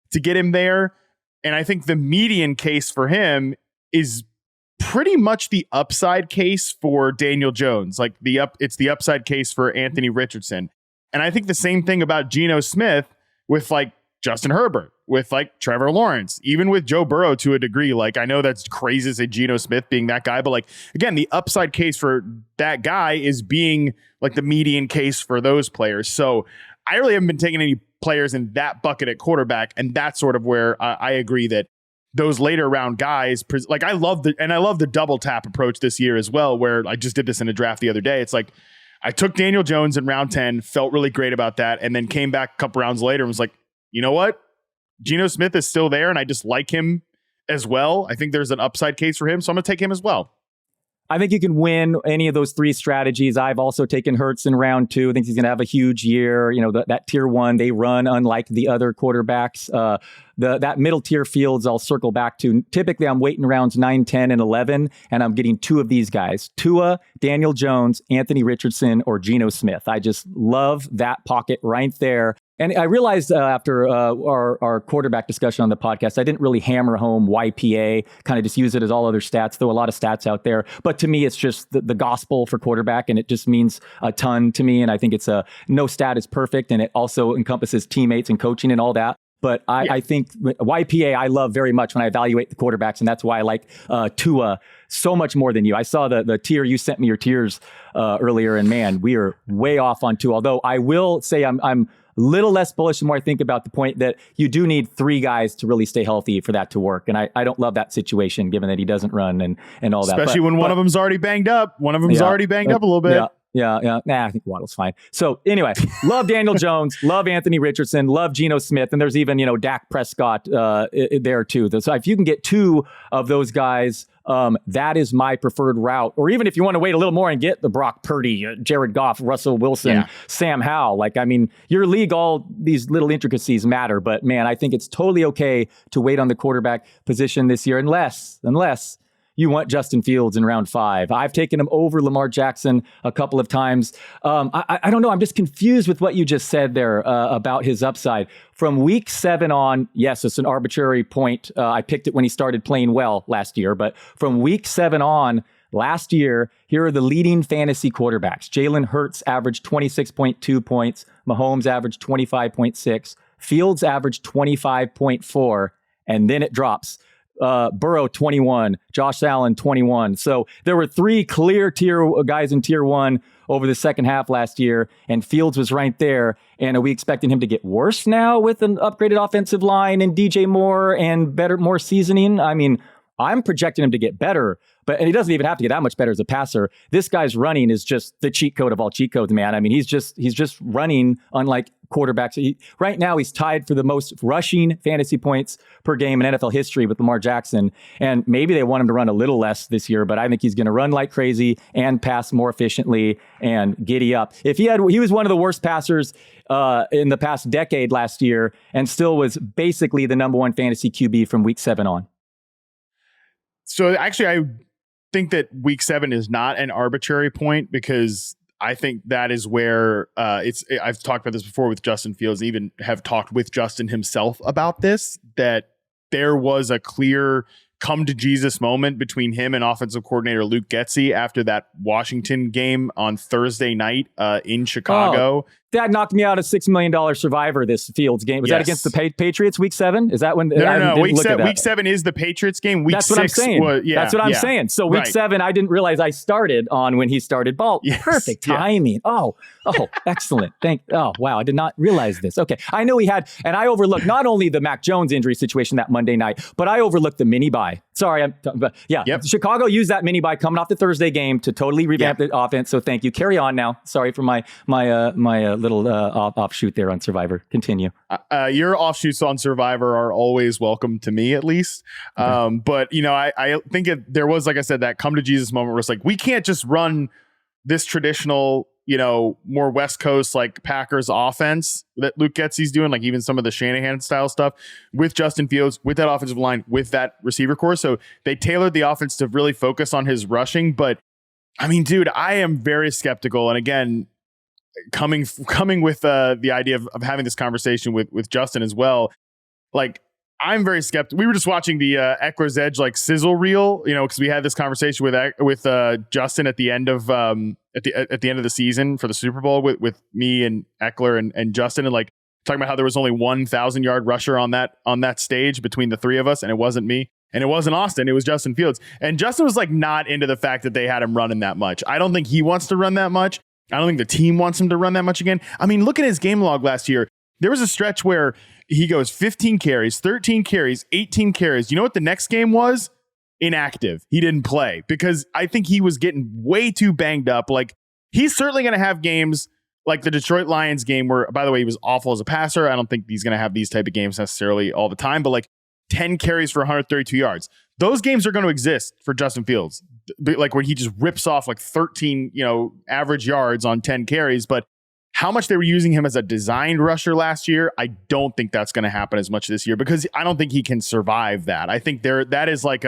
to get him there. And I think the median case for him is pretty much the upside case for Daniel Jones. Like it's the upside case for Anthony Richardson. And I think the same thing about Geno Smith with like Justin Herbert, with like Trevor Lawrence, even with Joe Burrow to a degree. Like I know that's crazy to say Geno Smith being that guy, but like again, the upside case for that guy is being like the median case for those players. So I really haven't been taking any players in that bucket at quarterback, and that's sort of where I agree that those later round guys, like I love the double tap approach this year as well, where I just did this in a draft the other day. It's like I took Daniel Jones in round 10, felt really great about that, and then came back a couple rounds later and was like, you know what? Geno Smith is still there, and I just like him as well. I think there's an upside case for him, so I'm going to take him as well. I think you can win any of those 3 strategies. I've also taken Hurts in round 2. I think he's going to have a huge year. That tier 1, they run unlike the other quarterbacks. That middle tier Fields, I'll circle back to. Typically, I'm waiting rounds 9, 10, and 11, and I'm getting 2 of these guys: Tua, Daniel Jones, Anthony Richardson, or Geno Smith. I just love that pocket right there. And I realized after our quarterback discussion on the podcast, I didn't really hammer home YPA, kind of just use it as all other stats, though a lot of stats out there. But to me, it's just the gospel for quarterback, and it just means a ton to me. And I think it's no stat is perfect, and it also encompasses teammates and coaching and all that. But I think YPA I love very much when I evaluate the quarterbacks, and that's why I like Tua so much more than you. I saw the tier, you sent me your tiers earlier, and man, we are way off on Tua. Although I will say I'm little less bullish the more I think about the point that you do need 3 guys to really stay healthy for that to work. And I don't love that situation, given that he doesn't run and all that. Especially when one of them's already banged up. One of them's already banged up a little bit. Yeah. Nah, I think Waddle's fine. So anyway, love Daniel Jones, love Anthony Richardson, love Geno Smith. And there's even, Dak Prescott there too. So if you can get 2 of those guys, that is my preferred route. Or even if you want to wait a little more and get the Brock Purdy, Jared Goff, Russell Wilson, Sam Howell. Like, I mean, your league, all these little intricacies matter. But man, I think it's totally okay to wait on the quarterback position this year, unless you want Justin Fields in round 5. I've taken him over Lamar Jackson a couple of times. I don't know. I'm just confused with what you just said there about his upside. From week 7 on, yes, it's an arbitrary point. I picked it when he started playing well last year. But from week 7 on, last year, here are the leading fantasy quarterbacks. Jalen Hurts averaged 26.2 points. Mahomes averaged 25.6. Fields averaged 25.4, and then it drops. Burrow 21, Josh Allen 21. So there were three clear guys in tier one over the second half last year, and Fields was right there. And are we expecting him to get worse now with an upgraded offensive line and DJ Moore and more seasoning? I mean, I'm projecting him to get better, and he doesn't even have to get that much better as a passer. This guy's running is just the cheat code of all cheat codes, man. I mean, he's just running unlike quarterbacks. Right now, he's tied for the most rushing fantasy points per game in NFL history with Lamar Jackson. And maybe they want him to run a little less this year, but I think he's going to run like crazy and pass more efficiently and giddy up. He was one of the worst passers in the past decade last year, and still was basically the number one fantasy QB from week 7 on. So actually, I think that week 7 is not an arbitrary point, because I think that is where I've talked about this before with Justin Fields, even have talked with Justin himself about this, that there was a clear come to Jesus moment between him and offensive coordinator Luke Getsy after that Washington game on Thursday night in Chicago. That knocked me out of $6 million Survivor, this Fields game. Was that against the Patriots week 7? Is that when? No. Week 7 is the Patriots game. Week That's 6 what I'm saying. That's what I'm saying. So week 7, I didn't realize I started on when he started ball. Yes. Perfect timing. Yeah. Oh, excellent. Wow. I did not realize this. Okay. I know he had, and I overlooked not only the Mac Jones injury situation that Monday night, but I overlooked the mini bye. Sorry. Chicago used that mini bye coming off the Thursday game to totally revamp the offense. So thank you. Carry on now. Sorry for my little offshoot there on Survivor. Continue. Your offshoots on Survivor are always welcome to me, at least. Okay. But I think there was, like I said, that come to Jesus moment where it's like, we can't just run this traditional, more West Coast like Packers offense that Luke Getsy's doing, like even some of the Shanahan style stuff with Justin Fields, with that offensive line, with that receiver core. So they tailored the offense to really focus on his rushing. But I mean, dude, I am very skeptical. And again, coming with the idea of having this conversation with Justin as well, like I'm very skeptical. We were just watching the Eckler's Edge like sizzle reel, because we had this conversation with Justin at the end of at the end of the season for the Super Bowl with me and Eckler and Justin, and like talking about how there was only 1,000-yard rusher on that stage between the three of us, and it wasn't me. And it wasn't Austin, it was Justin Fields. And Justin was like not into the fact that they had him running that much. I don't think he wants to run that much. I don't think the team wants him to run that much again. I mean, look at his game log last year. There was a stretch where he goes 15 carries, 13 carries, 18 carries. You know what the next game was? Inactive. He didn't play because I think he was getting way too banged up. Like, he's certainly going to have games like the Detroit Lions game where, by the way, he was awful as a passer. I don't think he's going to have these type of games necessarily all the time, but like 10 carries for 132 yards. Those games are going to exist for Justin Fields. Like when he just rips off like 13, average yards on 10 carries. But how much they were using him as a designed rusher last year, I don't think that's going to happen as much this year, because I don't think he can survive that. I think that is like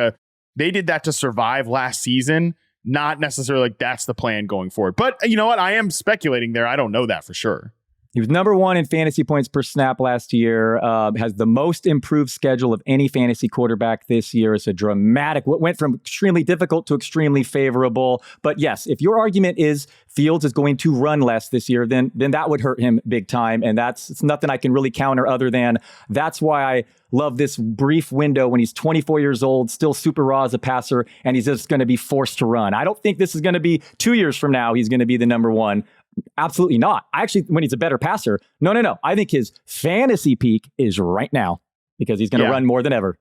they did that to survive last season, not necessarily like that's the plan going forward. But you know what? I am speculating there. I don't know that for sure. He was number 1 in fantasy points per snap last year, has the most improved schedule of any fantasy quarterback this year. It's a dramatic, went from extremely difficult to extremely favorable. But yes, if your argument is Fields is going to run less this year, then that would hurt him big time. And it's nothing I can really counter other than that's why I love this brief window when he's 24 years old, still super raw as a passer, and he's just going to be forced to run. I don't think this is going to be 2 years from now, he's going to be the number 1. Absolutely not. Actually, when he's a better passer, no. I think his fantasy peak is right now because he's going to run more than ever.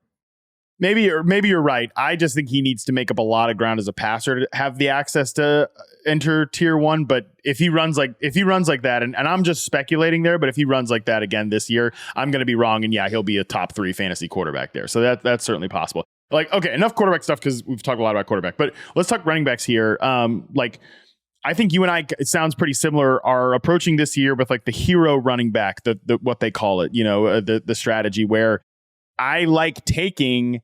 Maybe you're right. I just think he needs to make up a lot of ground as a passer to have the access to enter tier 1. But if he runs like that, and I'm just speculating there, but if he runs like that again this year, I'm going to be wrong. And he'll be a top 3 fantasy quarterback there. So that's certainly possible. Like, okay, enough quarterback stuff because we've talked a lot about quarterback, but let's talk running backs here. I think you and I, it sounds pretty similar, are approaching this year with like the hero running back, the what they call it, the strategy where I like taking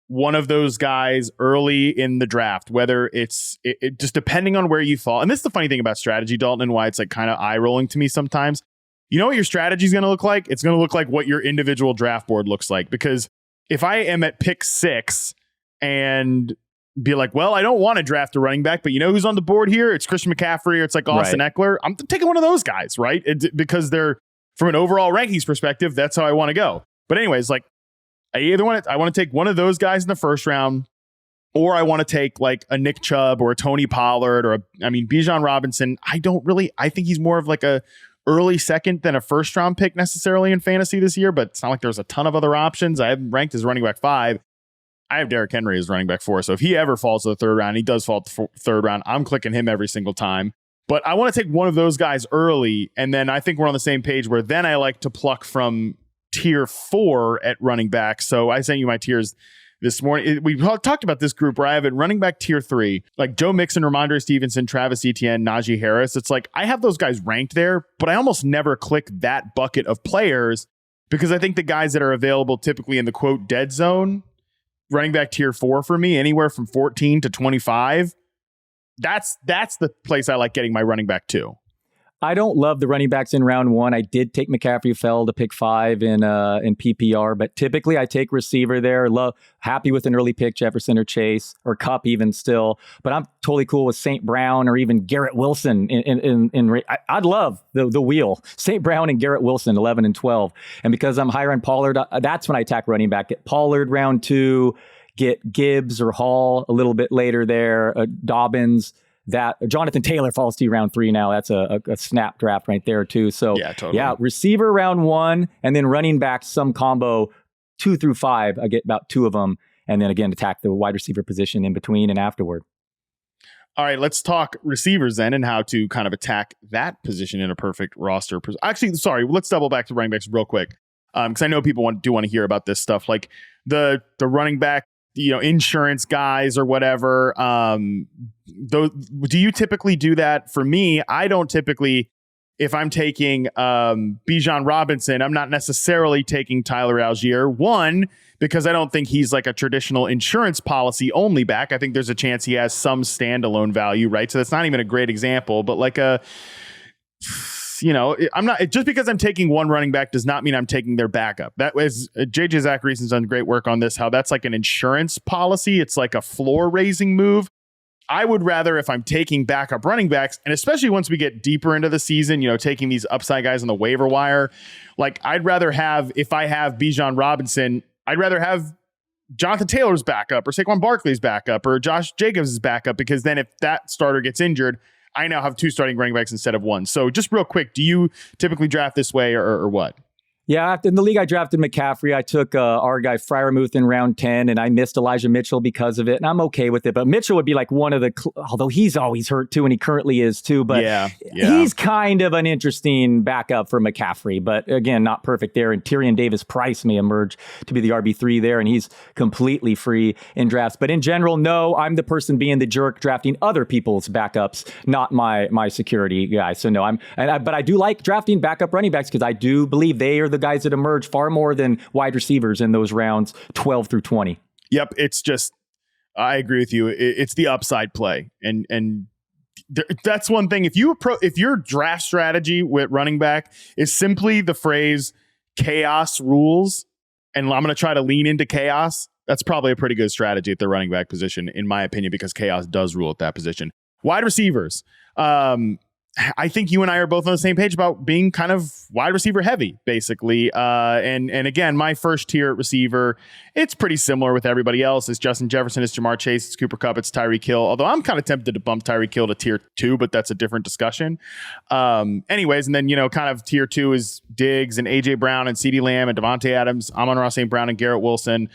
one of those guys early in the draft, whether it's just depending on where you fall. And this is the funny thing about strategy, Dalton, and why it's like kind of eye rolling to me sometimes. You know what your strategy is going to look like? It's going to look like what your individual draft board looks like. Because if I am at pick 6 and be like, well, I don't want to draft a running back, but you know who's on the board here? It's Christian McCaffrey, or it's like Austin Eckler. I'm taking one of those guys, right? Because they're from an overall rankings perspective, that's how I want to go. But anyways, like I want to take one of those guys in the first round, or I want to take like a Nick Chubb or a Tony Pollard Bijan Robinson. I think he's more of like a early second than a first round pick necessarily in fantasy this year, but it's not like there's a ton of other options. I have him ranked as running back 5. I have Derrick Henry as running back 4. So if he ever falls to the third round, he does fall to the third round. I'm clicking him every single time. But I want to take one of those guys early, and then I think we're on the same page where then I like to pluck from tier 4 at running back. So I sent you my tiers this morning. We talked about this group where I have it running back tier 3, like Joe Mixon, Rhamondre Stevenson, Travis Etienne, Najee Harris. It's like I have those guys ranked there, but I almost never click that bucket of players because I think the guys that are available typically in the quote dead zone, running back tier 4 for me, anywhere from 14 to 25. That's the place I like getting my running back to. I don't love the running backs in round 1. I did take McCaffrey, fell to pick 5 in PPR, but typically I take receiver there. Happy with an early pick, Jefferson or Chase or Kupp even still, but I'm totally cool with St. Brown or even Garrett Wilson. I'd love the wheel. St. Brown and Garrett Wilson, 11 and 12. And because I'm higher on Pollard, that's when I attack running back. Get Pollard round 2, get Gibbs or Hall a little bit later there, Dobbins. That Jonathan Taylor falls to you round 3 now. That's a snap draft right there too. So yeah, totally. Receiver round 1, and then running back some combo 2 through 5. I get about 2 of them, and then again attack the wide receiver position in between and afterward. All right, let's talk receivers then and how to kind of attack that position in a perfect roster. Actually, sorry, let's double back to running backs real quick because I know people want to hear about this stuff, like the running back, insurance guys or whatever. Do you typically do that? For me, I don't typically. If I'm taking Bijan Robinson, I'm not necessarily taking Tyler Algier. One, because I don't think he's like a traditional insurance policy only back. I think there's a chance he has some standalone value, right? So that's not even a great example, but like I'm not, just because I'm taking one running back does not mean I'm taking their backup. That was JJ Zacharyason's done great work on this, how that's like an insurance policy. It's like a floor raising move. I would rather, if I'm taking backup running backs, and especially once we get deeper into the season, taking these upside guys on the waiver wire, like I'd rather have, if I have Bijan Robinson, I'd rather have Jonathan Taylor's backup or Saquon Barkley's backup or Josh Jacobs' backup, because then if that starter gets injured, I now have 2 starting running backs instead of 1. So just real quick, do you typically draft this way or what? Yeah, in the league I drafted McCaffrey. I took our guy Freiermuth in round 10, and I missed Elijah Mitchell because of it, and I'm okay with it. But Mitchell would be like one of the, although he's always hurt too, and he currently is too, but he's kind of an interesting backup for McCaffrey. But again, not perfect there. And Tyrion Davis-Price may emerge to be the RB3 there, and he's completely free in drafts. But in general, no, I'm the person being the jerk drafting other people's backups, not my security guy. So no, but I do like drafting backup running backs because I do believe they are the guys that emerge far more than wide receivers in those rounds 12 through 20. Yep. It's just, I agree with you. It's the upside play. And that's one thing. If your draft strategy with running back is simply the phrase chaos rules, and I'm going to try to lean into chaos, that's probably a pretty good strategy at the running back position, in my opinion, because chaos does rule at that position. Wide receivers. I think you and I are both on the same page about being kind of wide receiver heavy, basically. And again, my first tier at receiver, it's pretty similar with everybody else. It's Justin Jefferson, it's Jamar Chase, it's Cooper Kupp, it's Tyreek Hill. Although I'm kind of tempted to bump Tyreek Hill to tier 2, but that's a different discussion. Anyways, and then, kind of tier 2 is Diggs and AJ Brown and CeeDee Lamb and Devontae Adams, Amon-Ra St. Brown and Garrett Wilson.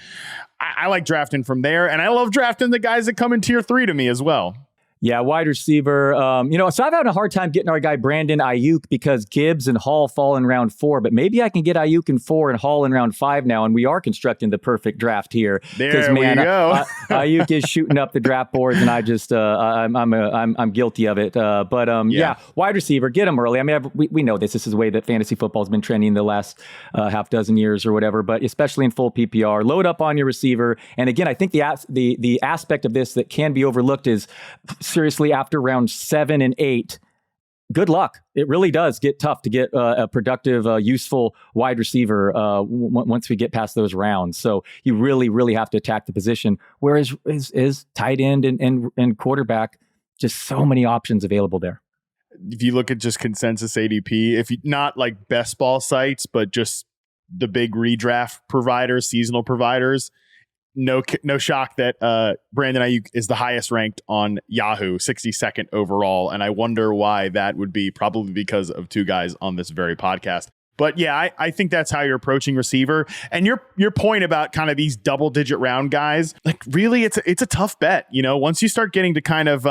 I like drafting from there, and I love drafting the guys that come in tier 3 to me as well. Yeah, wide receiver. So I've had a hard time getting our guy Brandon Ayuk because Gibbs and Hall fall in round 4, but maybe I can get Ayuk in 4 and Hall in round 5 now, and we are constructing the perfect draft here. There we go. Ayuk is shooting up the draft boards, and I just I'm guilty of it. But wide receiver, get him early. I mean, we know this. This is the way that fantasy football has been trending the last half dozen years or whatever. But especially in full PPR, load up on your receiver. And again, I think the aspect of this that can be overlooked is, seriously, after round 7 and 8, good luck. It really does get tough to get a productive, useful wide receiver once we get past those rounds. So you really, really have to attack the position. Whereas is tight end and quarterback, just so many options available there. if you look at just consensus ADP, if you not like best ball sites, but just the big redraft providers, seasonal providers, no shock that Brandon Ayuk is the highest ranked on Yahoo, 62nd overall. And I wonder why that would be. Probably because of two guys on this very podcast. But yeah, I think that's how you're approaching receiver. And your point about kind of these double digit round guys, like really it's a tough bet. You know, once you start getting to kind of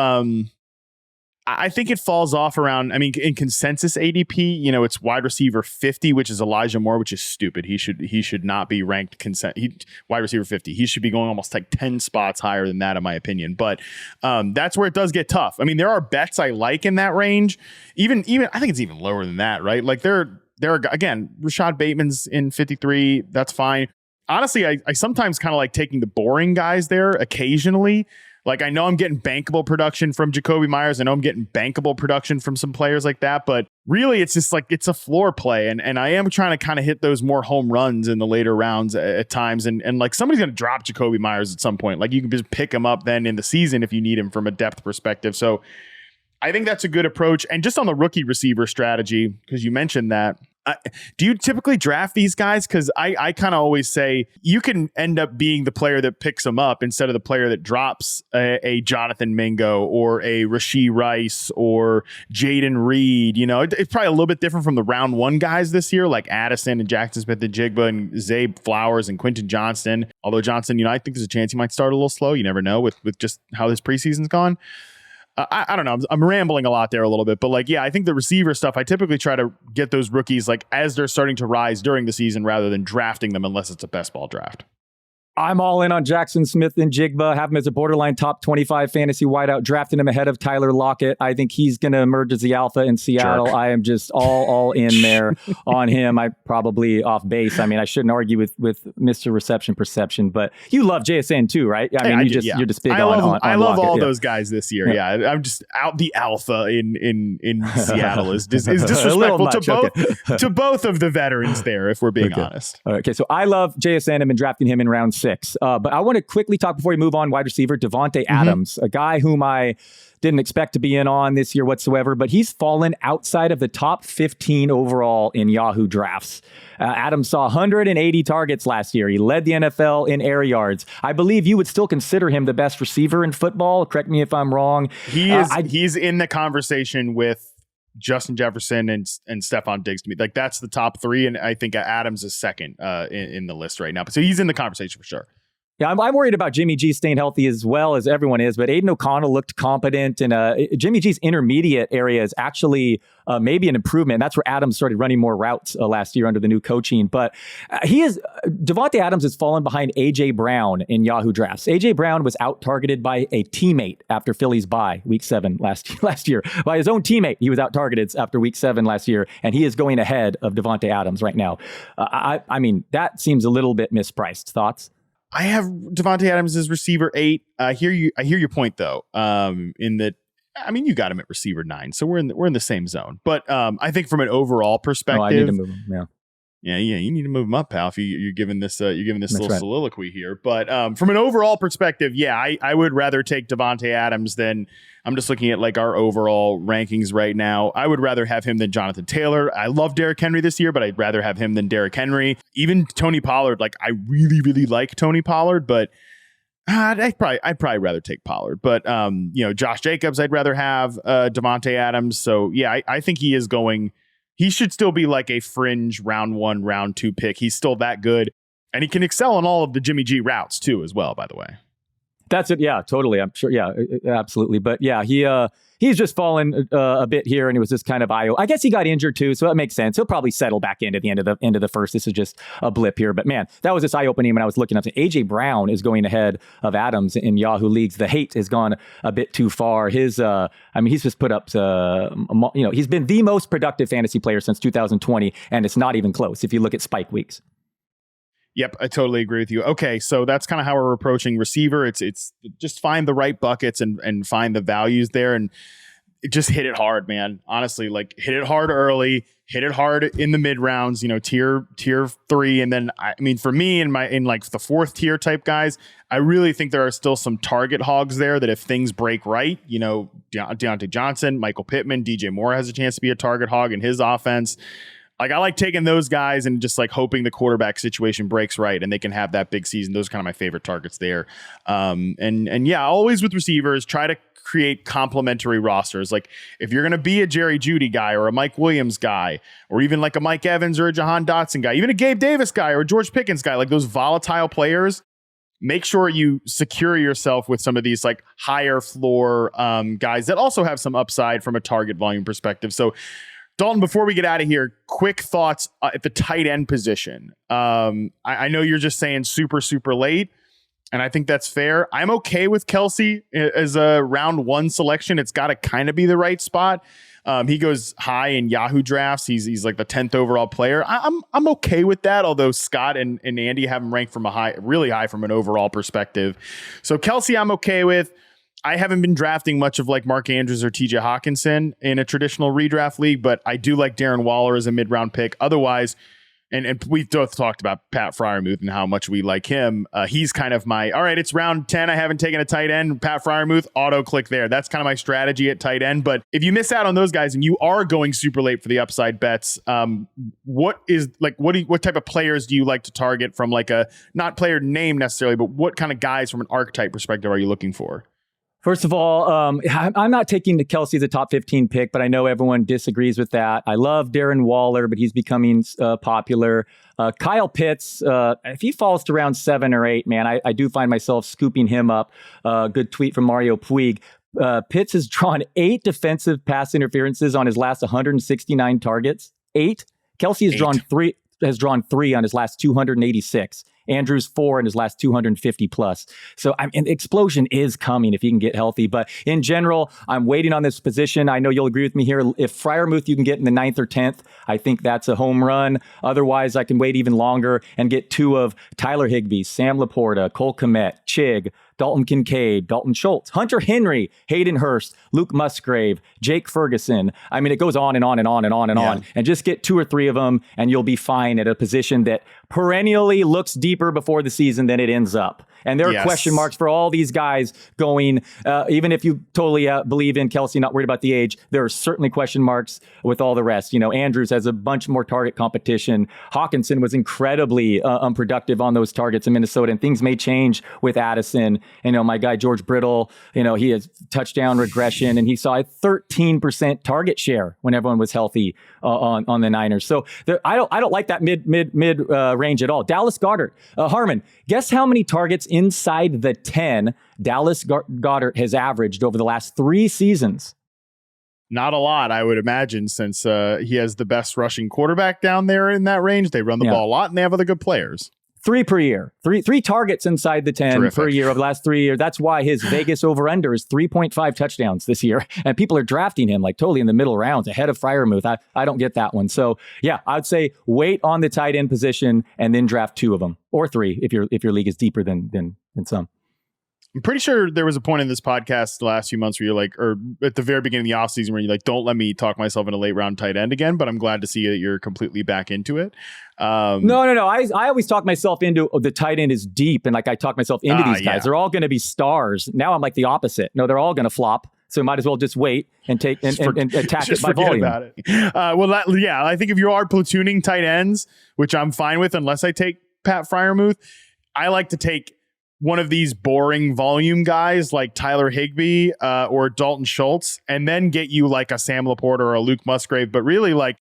I think it falls off around, I mean, in consensus ADP, you know, it's wide receiver 50, which is Elijah Moore, which is stupid. He should not be ranked wide receiver 50. He should be going almost like 10 spots higher than that, in my opinion. But that's where it does get tough. I mean, there are bets I like in that range. Even I think it's even lower than that, right? Like there are, again, Rashad Bateman's in 53. That's fine. Honestly, I sometimes kind of like taking the boring guys there occasionally. Like, I know I'm getting bankable production from Jacoby Myers. I know I'm getting bankable production from some players like that. But really, it's just like it's a floor play. And I am trying to kind of hit those more home runs in the later rounds at times. And like somebody's going to drop Jacoby Myers at some point. Like you can just pick him up then in the season if you need him from a depth perspective. So I think that's a good approach. And just on the rookie receiver strategy, because you mentioned that, do you typically draft these guys? Because I kind of always say you can end up being the player that picks them up instead of the player that drops a Jonathan Mingo or a Rashee Rice or Jaden Reed. You know, it's probably a little bit different from the round one guys this year, like Addison and Jackson Smith and Jigba and Zabe Flowers and Quentin Johnston. Although Johnston, you know, I think there's a chance he might start a little slow. You never know with just how this preseason's gone. I don't know. I'm rambling a lot there a little bit, but like, yeah, I think the receiver stuff, I typically try to get those rookies like as they're starting to rise during the season rather than drafting them unless it's a best ball draft. I'm all in on Jackson Smith and Jigba. Have him as a borderline top 25 fantasy wideout, drafting him ahead of Tyler Lockett. I think he's going to emerge as the alpha in Seattle. Jerk. I am just all in there on him. I probably off base. I mean, I shouldn't argue with Mr. Reception Perception, but you love JSN too, right? I mean, you're just big on I love Lockett, all those guys this year. Yeah. I'm just out the alpha in Seattle is disrespectful to both of the veterans there, if we're being honest. Okay, so I love JSN. I've been drafting him in round 6. But I want to quickly talk before we move on, wide receiver, Davante Adams, a guy whom I didn't expect to be in on this year whatsoever, but he's fallen outside of the top 15 overall in Yahoo drafts. Adams saw 180 targets last year. He led the NFL in air yards. I believe you would still consider him the best receiver in football. Correct me if I'm wrong. He is. He's in the conversation with Justin Jefferson and Stephon Diggs to me. Like that's the top 3. And I think Adams is second in the list right now. But so he's in the conversation for sure. Yeah, I'm worried about Jimmy G staying healthy as well as everyone is, but Aiden O'Connell looked competent, and Jimmy G's intermediate area is actually maybe an improvement. That's where Adams started running more routes last year under the new coaching. But Davante Adams has fallen behind A.J. Brown in Yahoo drafts. A.J. Brown was out-targeted by a teammate after Philly's bye week 7 last year. By his own teammate, he was out-targeted after week 7 last year, and he is going ahead of Davante Adams right now. I mean, that seems a little bit mispriced. Thoughts? I have Davante Adams as receiver 8. I hear your point though. In that, I mean, you got him at receiver 9, so we're in the same zone. But I think from an overall perspective, I need to move him. Yeah, you need to move him up, pal. If you're giving this little soliloquy here. But from an overall perspective, yeah, I would rather take Davante Adams than. I'm just looking at like our overall rankings right now. I would rather have him than Jonathan Taylor. I love Derrick Henry this year, but I'd rather have him than Derrick Henry. Even Tony Pollard, like I really, really like Tony Pollard, but I'd probably rather take Pollard. But Josh Jacobs, I'd rather have Davante Adams. So yeah, I think he is going. He should still be like a fringe round 1, round 2 pick. He's still that good, and he can excel on all of the Jimmy G routes too, as well. By the way. That's it. Yeah, totally. I'm sure. Yeah, absolutely. But yeah, he's just fallen a bit here, and it was just kind of I guess he got injured too, so that makes sense. He'll probably settle back into the end of the first. This is just a blip here. But man, that was just eye opening when I was looking up. AJ Brown is going ahead of Adams in Yahoo leagues. The hate has gone a bit too far. He's just put up. He's been the most productive fantasy player since 2020, and it's not even close if you look at spike weeks. Yep, I totally agree with you. Okay, so that's kind of how we're approaching receiver. It's just find the right buckets and find the values there. And just hit it hard, man. Honestly, like hit it hard early, hit it hard in the mid rounds, tier 3. And then, I mean, for me in like the 4th tier type guys, I really think there are still some target hogs there that if things break right, Deontay Johnson, Michael Pittman, DJ Moore has a chance to be a target hog in his offense. Like I like taking those guys and just like hoping the quarterback situation breaks right and they can have that big season. Those are kind of my favorite targets there. And yeah, always with receivers, try to create complementary rosters. Like if you're going to be a Jerry Jeudy guy or a Mike Williams guy, or even like a Mike Evans or a Jahan Dotson guy, even a Gabe Davis guy or a George Pickens guy, like those volatile players, make sure you secure yourself with some of these like higher floor guys that also have some upside from a target volume perspective. So Dalton, before we get out of here, quick thoughts at the tight end position. I know you're just saying super, super late, and I think that's fair. I'm okay with Kelce as a round 1 selection. It's got to kind of be the right spot. He goes high in Yahoo drafts. He's like the 10th overall player. I'm okay with that, although Scott and Andy have him ranked from really high from an overall perspective. So Kelce, I'm okay with. I haven't been drafting much of like Mark Andrews or TJ Hawkinson in a traditional redraft league, but I do like Darren Waller as a mid-round pick. Otherwise, and we've both talked about Pat Freiermuth and how much we like him. He's kind of all right, it's round 10. I haven't taken a tight end. Pat Freiermuth, auto click there. That's kind of my strategy at tight end. But if you miss out on those guys and you are going super late for the upside bets, what type of players do you like to target from like a not player name necessarily, but what kind of guys from an archetype perspective are you looking for? First of all, I'm not taking the Kelce as a top 15 pick, but I know everyone disagrees with that. I love Darren Waller, but he's becoming popular. Kyle Pitts, if he falls to round 7 or 8, man, I do find myself scooping him up. Good tweet from Mario Puig. Pitts has drawn 8 defensive pass interferences on his last 169 targets. 8. Kelce has drawn 3 on his last 286. Andrews 4 in his last 250 plus. So an explosion is coming if he can get healthy. But in general, I'm waiting on this position. I know you'll agree with me here. If Freiermuth you can get in the 9th or 10th, I think that's a home run. Otherwise, I can wait even longer and get 2 of Tyler Higbee, Sam Laporta, Cole Kmet, Chig, Dalton Kincaid, Dalton Schultz, Hunter Henry, Hayden Hurst, Luke Musgrave, Jake Ferguson. I mean, it goes on and on and on and on and on. And just get 2 or 3 of them and you'll be fine at a position that perennially looks deeper before the season than it ends up. And there are question marks for all these guys going, even if you totally believe in Kelce, not worried about the age, there are certainly question marks with all the rest. Andrews has a bunch more target competition. Hawkinson was incredibly unproductive on those targets in Minnesota, and things may change with Addison. My guy, George Brittle, he has touchdown regression, and he saw a 13% target share when everyone was healthy on the Niners. So I don't like that mid range at all. Dallas Goedert, Harmon, guess how many targets inside the 10 Dallas Goedert has averaged over the last 3 seasons? Not a lot, I would imagine, since he has the best rushing quarterback down there in that range. They run the ball a lot and they have other good players. 3 per year, three targets inside the 10 per year over the last 3 years. That's why his Vegas over-under is 3.5 touchdowns this year. And people are drafting him like totally in the middle rounds ahead of Freiermuth. I don't get that one. So yeah, I'd say wait on the tight end position and then draft 2 of them or 3 if your league is deeper than some. I'm pretty sure there was a point in this podcast the last few months where you're like, or at the very beginning of the offseason where you're like, don't let me talk myself in a late round tight end again, but I'm glad to see that you're completely back into it. No. I always talk myself into the tight end is deep. And like I talk myself into these guys. Yeah. They're all going to be stars. Now I'm like the opposite. No, they're all going to flop. So might as well just wait and take and attack it by volume. About it. I think if you are platooning tight ends, which I'm fine with, unless I take Pat Freiermuth, I like to take one of these boring volume guys like Tyler Higbee or Dalton Schultz, and then get you like a Sam Laporta or a Luke Musgrave. But really, like,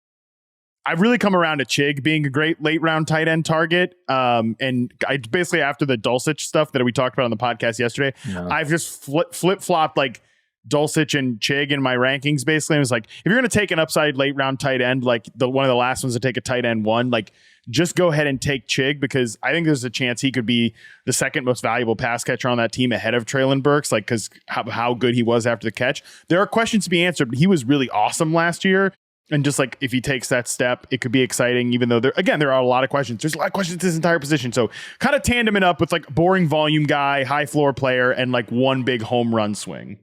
I've really come around to Chig being a great late round tight end target. And I basically, after the Dulcich stuff that we talked about on the podcast yesterday, I've just flip-flopped like Dulcich and Chig in my rankings. Basically, I was like, if you're going to take an upside late round tight end, like one of the last ones to take a tight end 1, like just go ahead and take Chig, because I think there's a chance he could be the second most valuable pass catcher on that team ahead of Treylon Burks, like because how good he was after the catch. There are questions to be answered, but he was really awesome last year. And just like if he takes that step, it could be exciting, even though there are a lot of questions. There's a lot of questions to this entire position. So kind of tandem it up with like boring volume guy, high floor player, and like one big home run swing.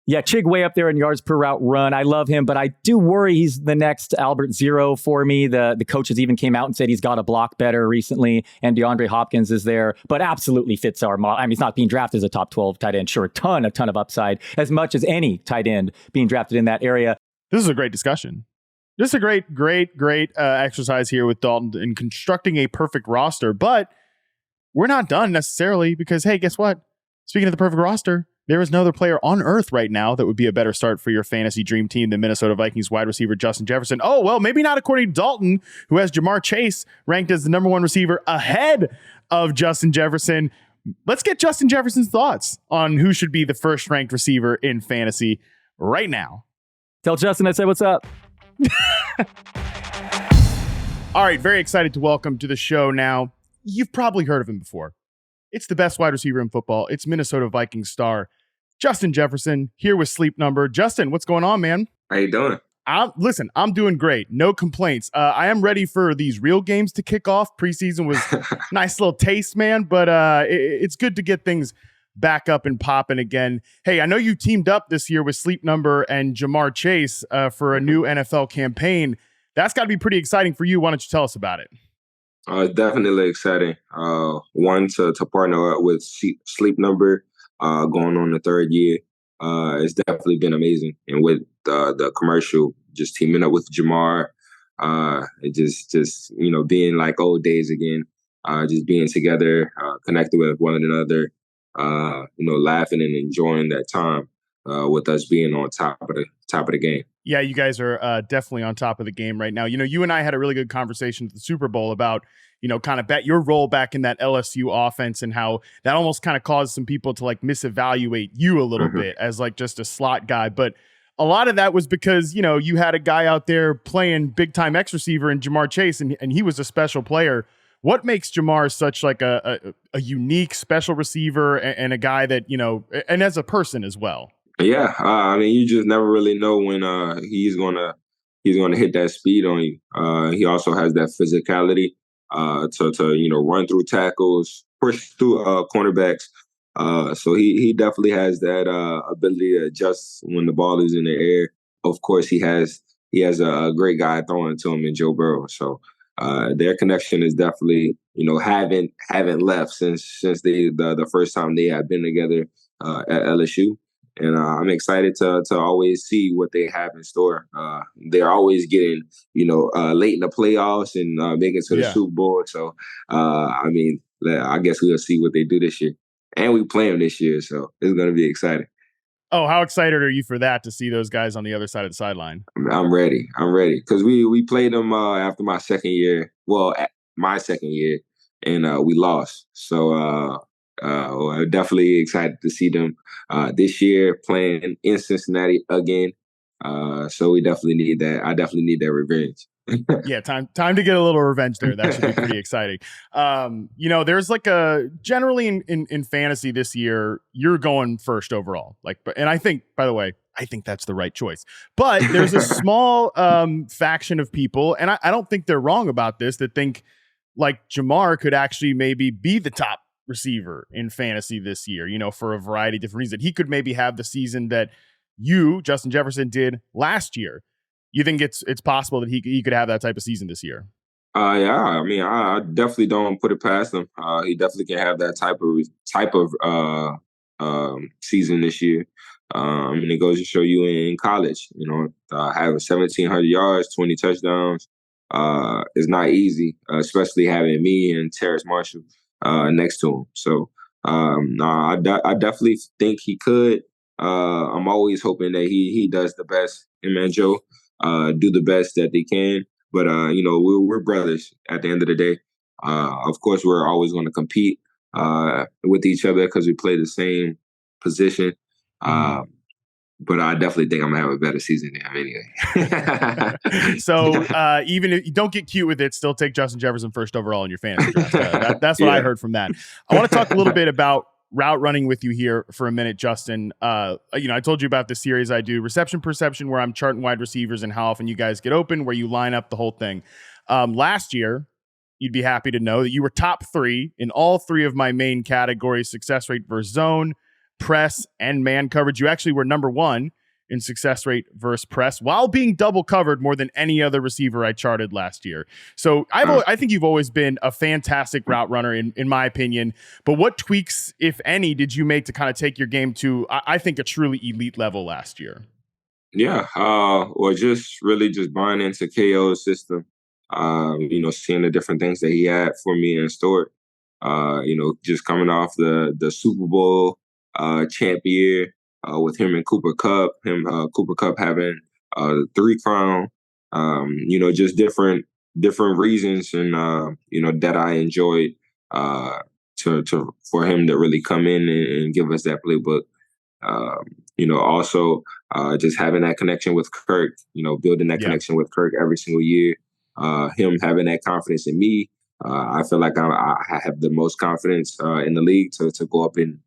Yeah, Chig way up there in yards per route run. I love him, but I do worry he's the next Albert Zero for me. The coaches even came out and said he's got to block better recently, and DeAndre Hopkins is there, but absolutely fits our model. I mean, he's not being drafted as a top 12 tight end. Sure, a ton of upside, as much as any tight end being drafted in that area. This is a great discussion. This is a great exercise here with Dalton in constructing a perfect roster, but we're not done necessarily because, hey, guess what? Speaking of the perfect roster, there is no other player on earth right now that would be a better start for your fantasy dream team than Minnesota Vikings wide receiver Justin Jefferson. Oh, well, maybe not according to Dalton, who has Jamar Chase ranked as the number one receiver ahead of Justin Jefferson. Let's get Justin Jefferson's thoughts on who should be the first ranked receiver in fantasy right now. Tell Justin I said what's up. All right, very excited to welcome to the show now. You've probably heard of him before. It's the best wide receiver in football. It's Minnesota Vikings star Justin Jefferson here with Sleep Number. Justin, what's going on, man? How you doing? Listen, I'm doing great. No complaints. I am ready for these real games to kick off. Preseason was nice little taste, man, but it's good to get things back up and popping again. Hey, I know you teamed up this year with Sleep Number and Jamar Chase for a new NFL campaign. That's got to be pretty exciting for you. Why don't you tell us about it? Definitely exciting. One, to partner up with Sleep Number, going on the third year. It's definitely been amazing. And with the commercial, just teaming up with Jamar, it just being like old days again, just being together, connected with one another, laughing and enjoying that time with us being on top of the game. Yeah, you guys are definitely on top of the game right now. You and I had a really good conversation at the Super Bowl about, kind of your role back in that LSU offense and how that almost kind of caused some people to like misevaluate you a little bit as like just a slot guy. But a lot of that was because, you had a guy out there playing big time X receiver in Jamar Chase and he was a special player. What makes Jamar such like a unique special receiver and a guy that, and as a person as well? Yeah, you just never really know when he's gonna hit that speed on you. He also has that physicality to run through tackles, push through cornerbacks. So he definitely has that ability to adjust when the ball is in the air. Of course, he has a great guy throwing to him in Joe Burrow. So their connection is definitely haven't left since the first time they had been together at LSU. And I'm excited to always see what they have in store. They're always getting, late in the playoffs and making it to the Super Bowl. So, I guess we'll see what they do this year. And we play them this year, so it's going to be exciting. Oh, how excited are you for that, to see those guys on the other side of the sideline? I'm ready. Because we played them after my second year. Well, my second year, and we lost. So, I'm definitely excited to see them this year playing in Cincinnati again. So we definitely need that. I definitely need that revenge. Yeah, time to get a little revenge there. That should be pretty exciting. There's like generally in fantasy this year, you're going first overall. And I think, by the way, that's the right choice. But there's a small faction of people, and I don't think they're wrong about this, that think like Jamar could actually maybe be the top receiver in fantasy this year, for a variety of different reasons. He could maybe have the season that Justin Jefferson, did last year. You think it's possible that he could have that type of season this year? Yeah, I definitely don't put it past him. He definitely can have that type of season this year. It goes to show you in college, having 1,700 yards, 20 touchdowns is not easy, especially having me and Terrace Marshall next to him. So I definitely think he could. I'm always hoping that he does the best, him and Joe do the best that they can. But we're brothers at the end of the day. Of course, we're always going to compete with each other because we play the same position. But I definitely think I'm gonna have a better season than him anyway. So even if you don't get cute with it, still take Justin Jefferson first overall in your fantasy draft. That's what I heard from that. I want to talk a little bit about route running with you here for a minute, Justin. I told you about the series I do, Reception Perception, where I'm charting wide receivers and how often you guys get open, where you line up the whole thing. Last year, you'd be happy to know that you were top 3 in all 3 of my main categories: success rate versus zone, press, and man coverage. You actually were number one in success rate versus press while being double covered more than any other receiver I charted last year. So I think you've always been a fantastic route runner in my opinion. But what tweaks, if any, did you make to kind of take your game to, I think, a truly elite level last year? Yeah, or just really just buying into KO's system. Seeing the different things that he had for me in store. Just coming off the Super Bowl champ year with him and Cooper Kupp, Cooper Kupp having 3 crown. Just different reasons, and that I enjoyed for him to really come in and give us that playbook. Also just having that connection with Kirk, building that connection with Kirk every single year, him having that confidence in me. I feel like I have the most confidence in the league to go up and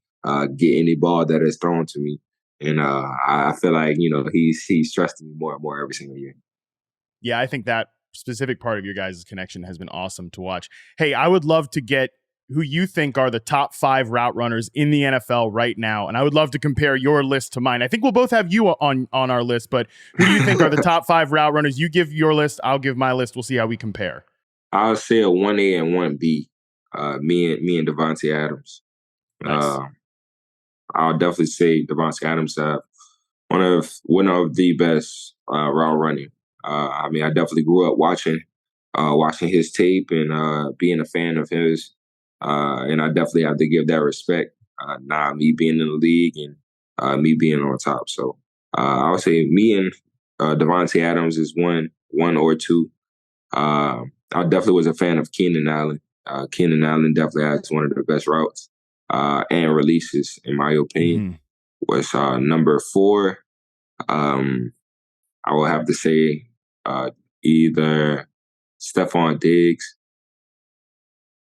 get any ball that is thrown to me. And I feel like, he's trusting me more and more every single year. Yeah, I think that specific part of your guys' connection has been awesome to watch. Hey, I would love to get who you think are the top 5 route runners in the NFL right now. And I would love to compare your list to mine. I think we'll both have you on our list, but who do you think are the top 5 route runners? You give your list, I'll give my list. We'll see how we compare. I'll say a 1A and 1B, me and Davante Adams. Nice. I'll definitely say Davante Adams one of the best route running. I definitely grew up watching his tape and being a fan of his. And I definitely have to give that respect. Now me being in the league and me being on top. So I would say me and Davante Adams is one or two. I definitely was a fan of Keenan Allen. Keenan Allen definitely has one of the best routes and releases, in my opinion. Was number 4. I will have to say either Stephon Diggs.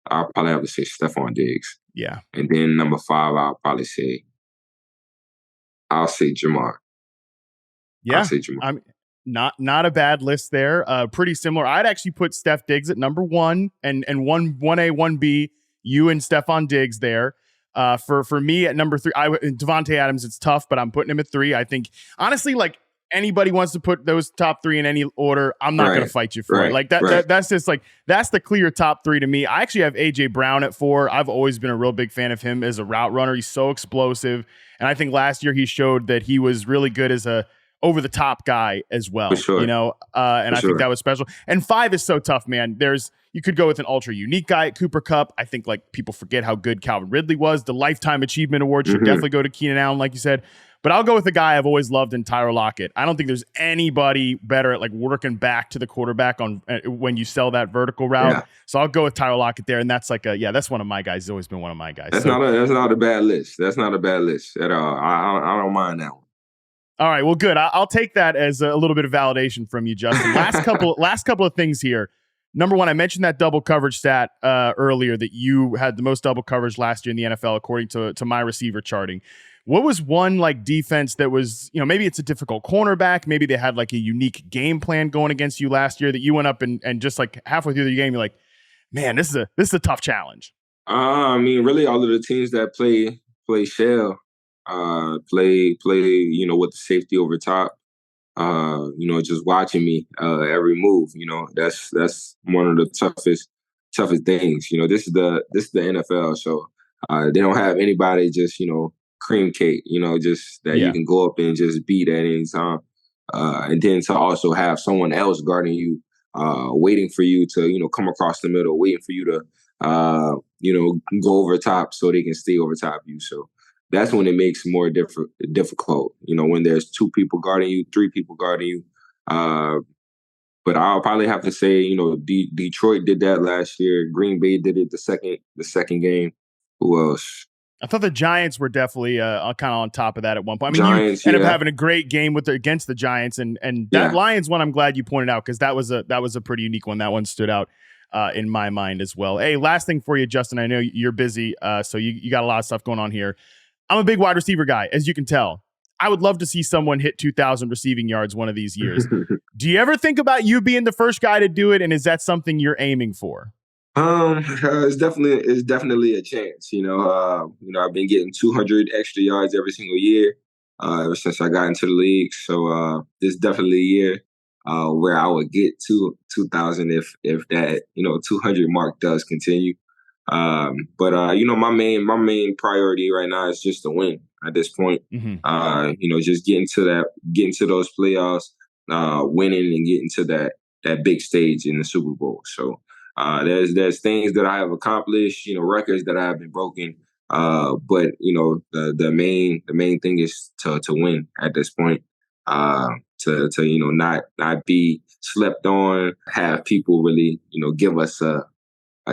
I'll probably have to say Stephon Diggs. Yeah. And then number 5, I'll say Jamar. Yeah. I'll say Jamar. Not a bad list there. Pretty similar. I'd actually put Steph Diggs at number 1 and 1A, 1B, you and Stephon Diggs there. For me at number 3, Davante Adams, it's tough, but I'm putting him at 3. I think, honestly, like, anybody wants to put those top 3 in any order, I'm not going to fight you for it. Like that's just like, that's the clear top 3 to me. I actually have AJ Brown at 4. I've always been a real big fan of him as a route runner. He's so explosive. And I think last year he showed that he was really good as a over the top guy as well, for sure. I think that was special. And 5 is so tough, man. You could go with an ultra unique guy at Cooper Kupp. I think like people forget how good Calvin Ridley was. The Lifetime Achievement Award should definitely go to Keenan Allen, like you said. But I'll go with the guy I've always loved in Tyler Lockett. I don't think there's anybody better at like working back to the quarterback on when you sell that vertical route. Yeah. So I'll go with Tyler Lockett there, and that's like that's one of my guys. He's always been one of my guys. That's not a bad list. That's not a bad list at all. I don't mind that one. All right, well, good. I'll take that as a little bit of validation from you, Justin. Last couple of things here. Number 1, I mentioned that double coverage stat earlier, that you had the most double coverage last year in the NFL according to my receiver charting. What was one like defense that was, maybe it's a difficult cornerback, maybe they had like a unique game plan going against you last year that you went up and just like halfway through the game, you're like, man, this is a tough challenge. Really all of the teams that play shell, play with the safety over top, just watching me every move, that's one of the toughest things. This is the NFL, so they don't have anybody just, cream cake, just that you can go up and just beat at any time. And then to also have someone else guarding you, waiting for you to, come across the middle, waiting for you to, go over top so they can stay over top you. So that's when it makes more difficult, when there's 2 people guarding you, 3 people guarding you. But I'll probably have to say, Detroit did that last year. Green Bay did it the second game. Who else? I thought the Giants were definitely kind of on top of that at one point. I mean, Giants, you ended up having a great game against the Giants, and that Lions one I'm glad you pointed out, because that was a pretty unique one. That one stood out in my mind as well. Hey, last thing for you, Justin. I know you're busy, so you got a lot of stuff going on here. I'm a big wide receiver guy, as you can tell. I would love to see someone hit 2,000 receiving yards one of these years. Do you ever think about you being the first guy to do it, and is that something you're aiming for? It's definitely a chance. I've been getting 200 extra yards every single year ever since I got into the league. So this is definitely a year where I would get to 2,000 if that 200 mark does continue. But my main priority right now is just to win at this point. Just getting to those playoffs, winning and getting to that big stage in the Super Bowl. So there's things that I have accomplished, records that I have been broken. But the main thing is to win at this point. To not be slept on, have people really give us a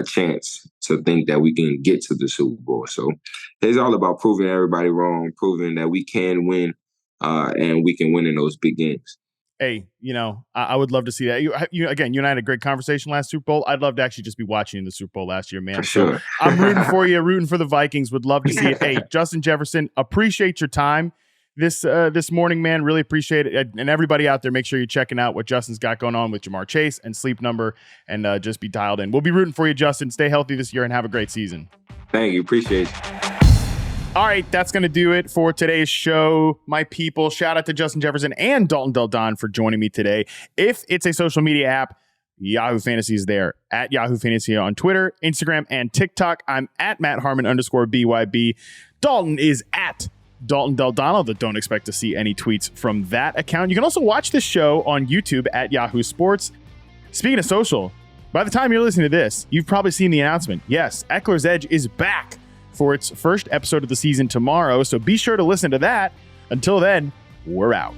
chance to think that we can get to the Super Bowl. So it's all about proving everybody wrong, proving that we can win, and we can win in those big games. Hey, I would love to see that. You and I had a great conversation last Super Bowl. I'd love to actually just be watching the Super Bowl last year, man. For sure. So I'm rooting for you, rooting for the Vikings. Would love to see it. Hey, Justin Jefferson, appreciate your time this morning, man. Really appreciate it. And everybody out there, make sure you're checking out what Justin's got going on with Ja'Marr Chase and Sleep Number, and just be dialed in. We'll be rooting for you, Justin. Stay healthy this year and have a great season. Thank you. Appreciate you. All right, that's going to do it for today's show, my people. Shout out to Justin Jefferson and Dalton Del Don for joining me today. If it's a social media app, Yahoo Fantasy is there, at Yahoo Fantasy on Twitter, Instagram, and TikTok. I'm at Matt Harmon _BYB. Dalton is at Dalton Del Don, although don't expect to see any tweets from that account. You can also watch this show on YouTube at Yahoo Sports. Speaking of social, by the time you're listening to this, you've probably seen the announcement. Yes, Eckler's Edge is back for its first episode of the season tomorrow, so be sure to listen to that. Until then, we're out.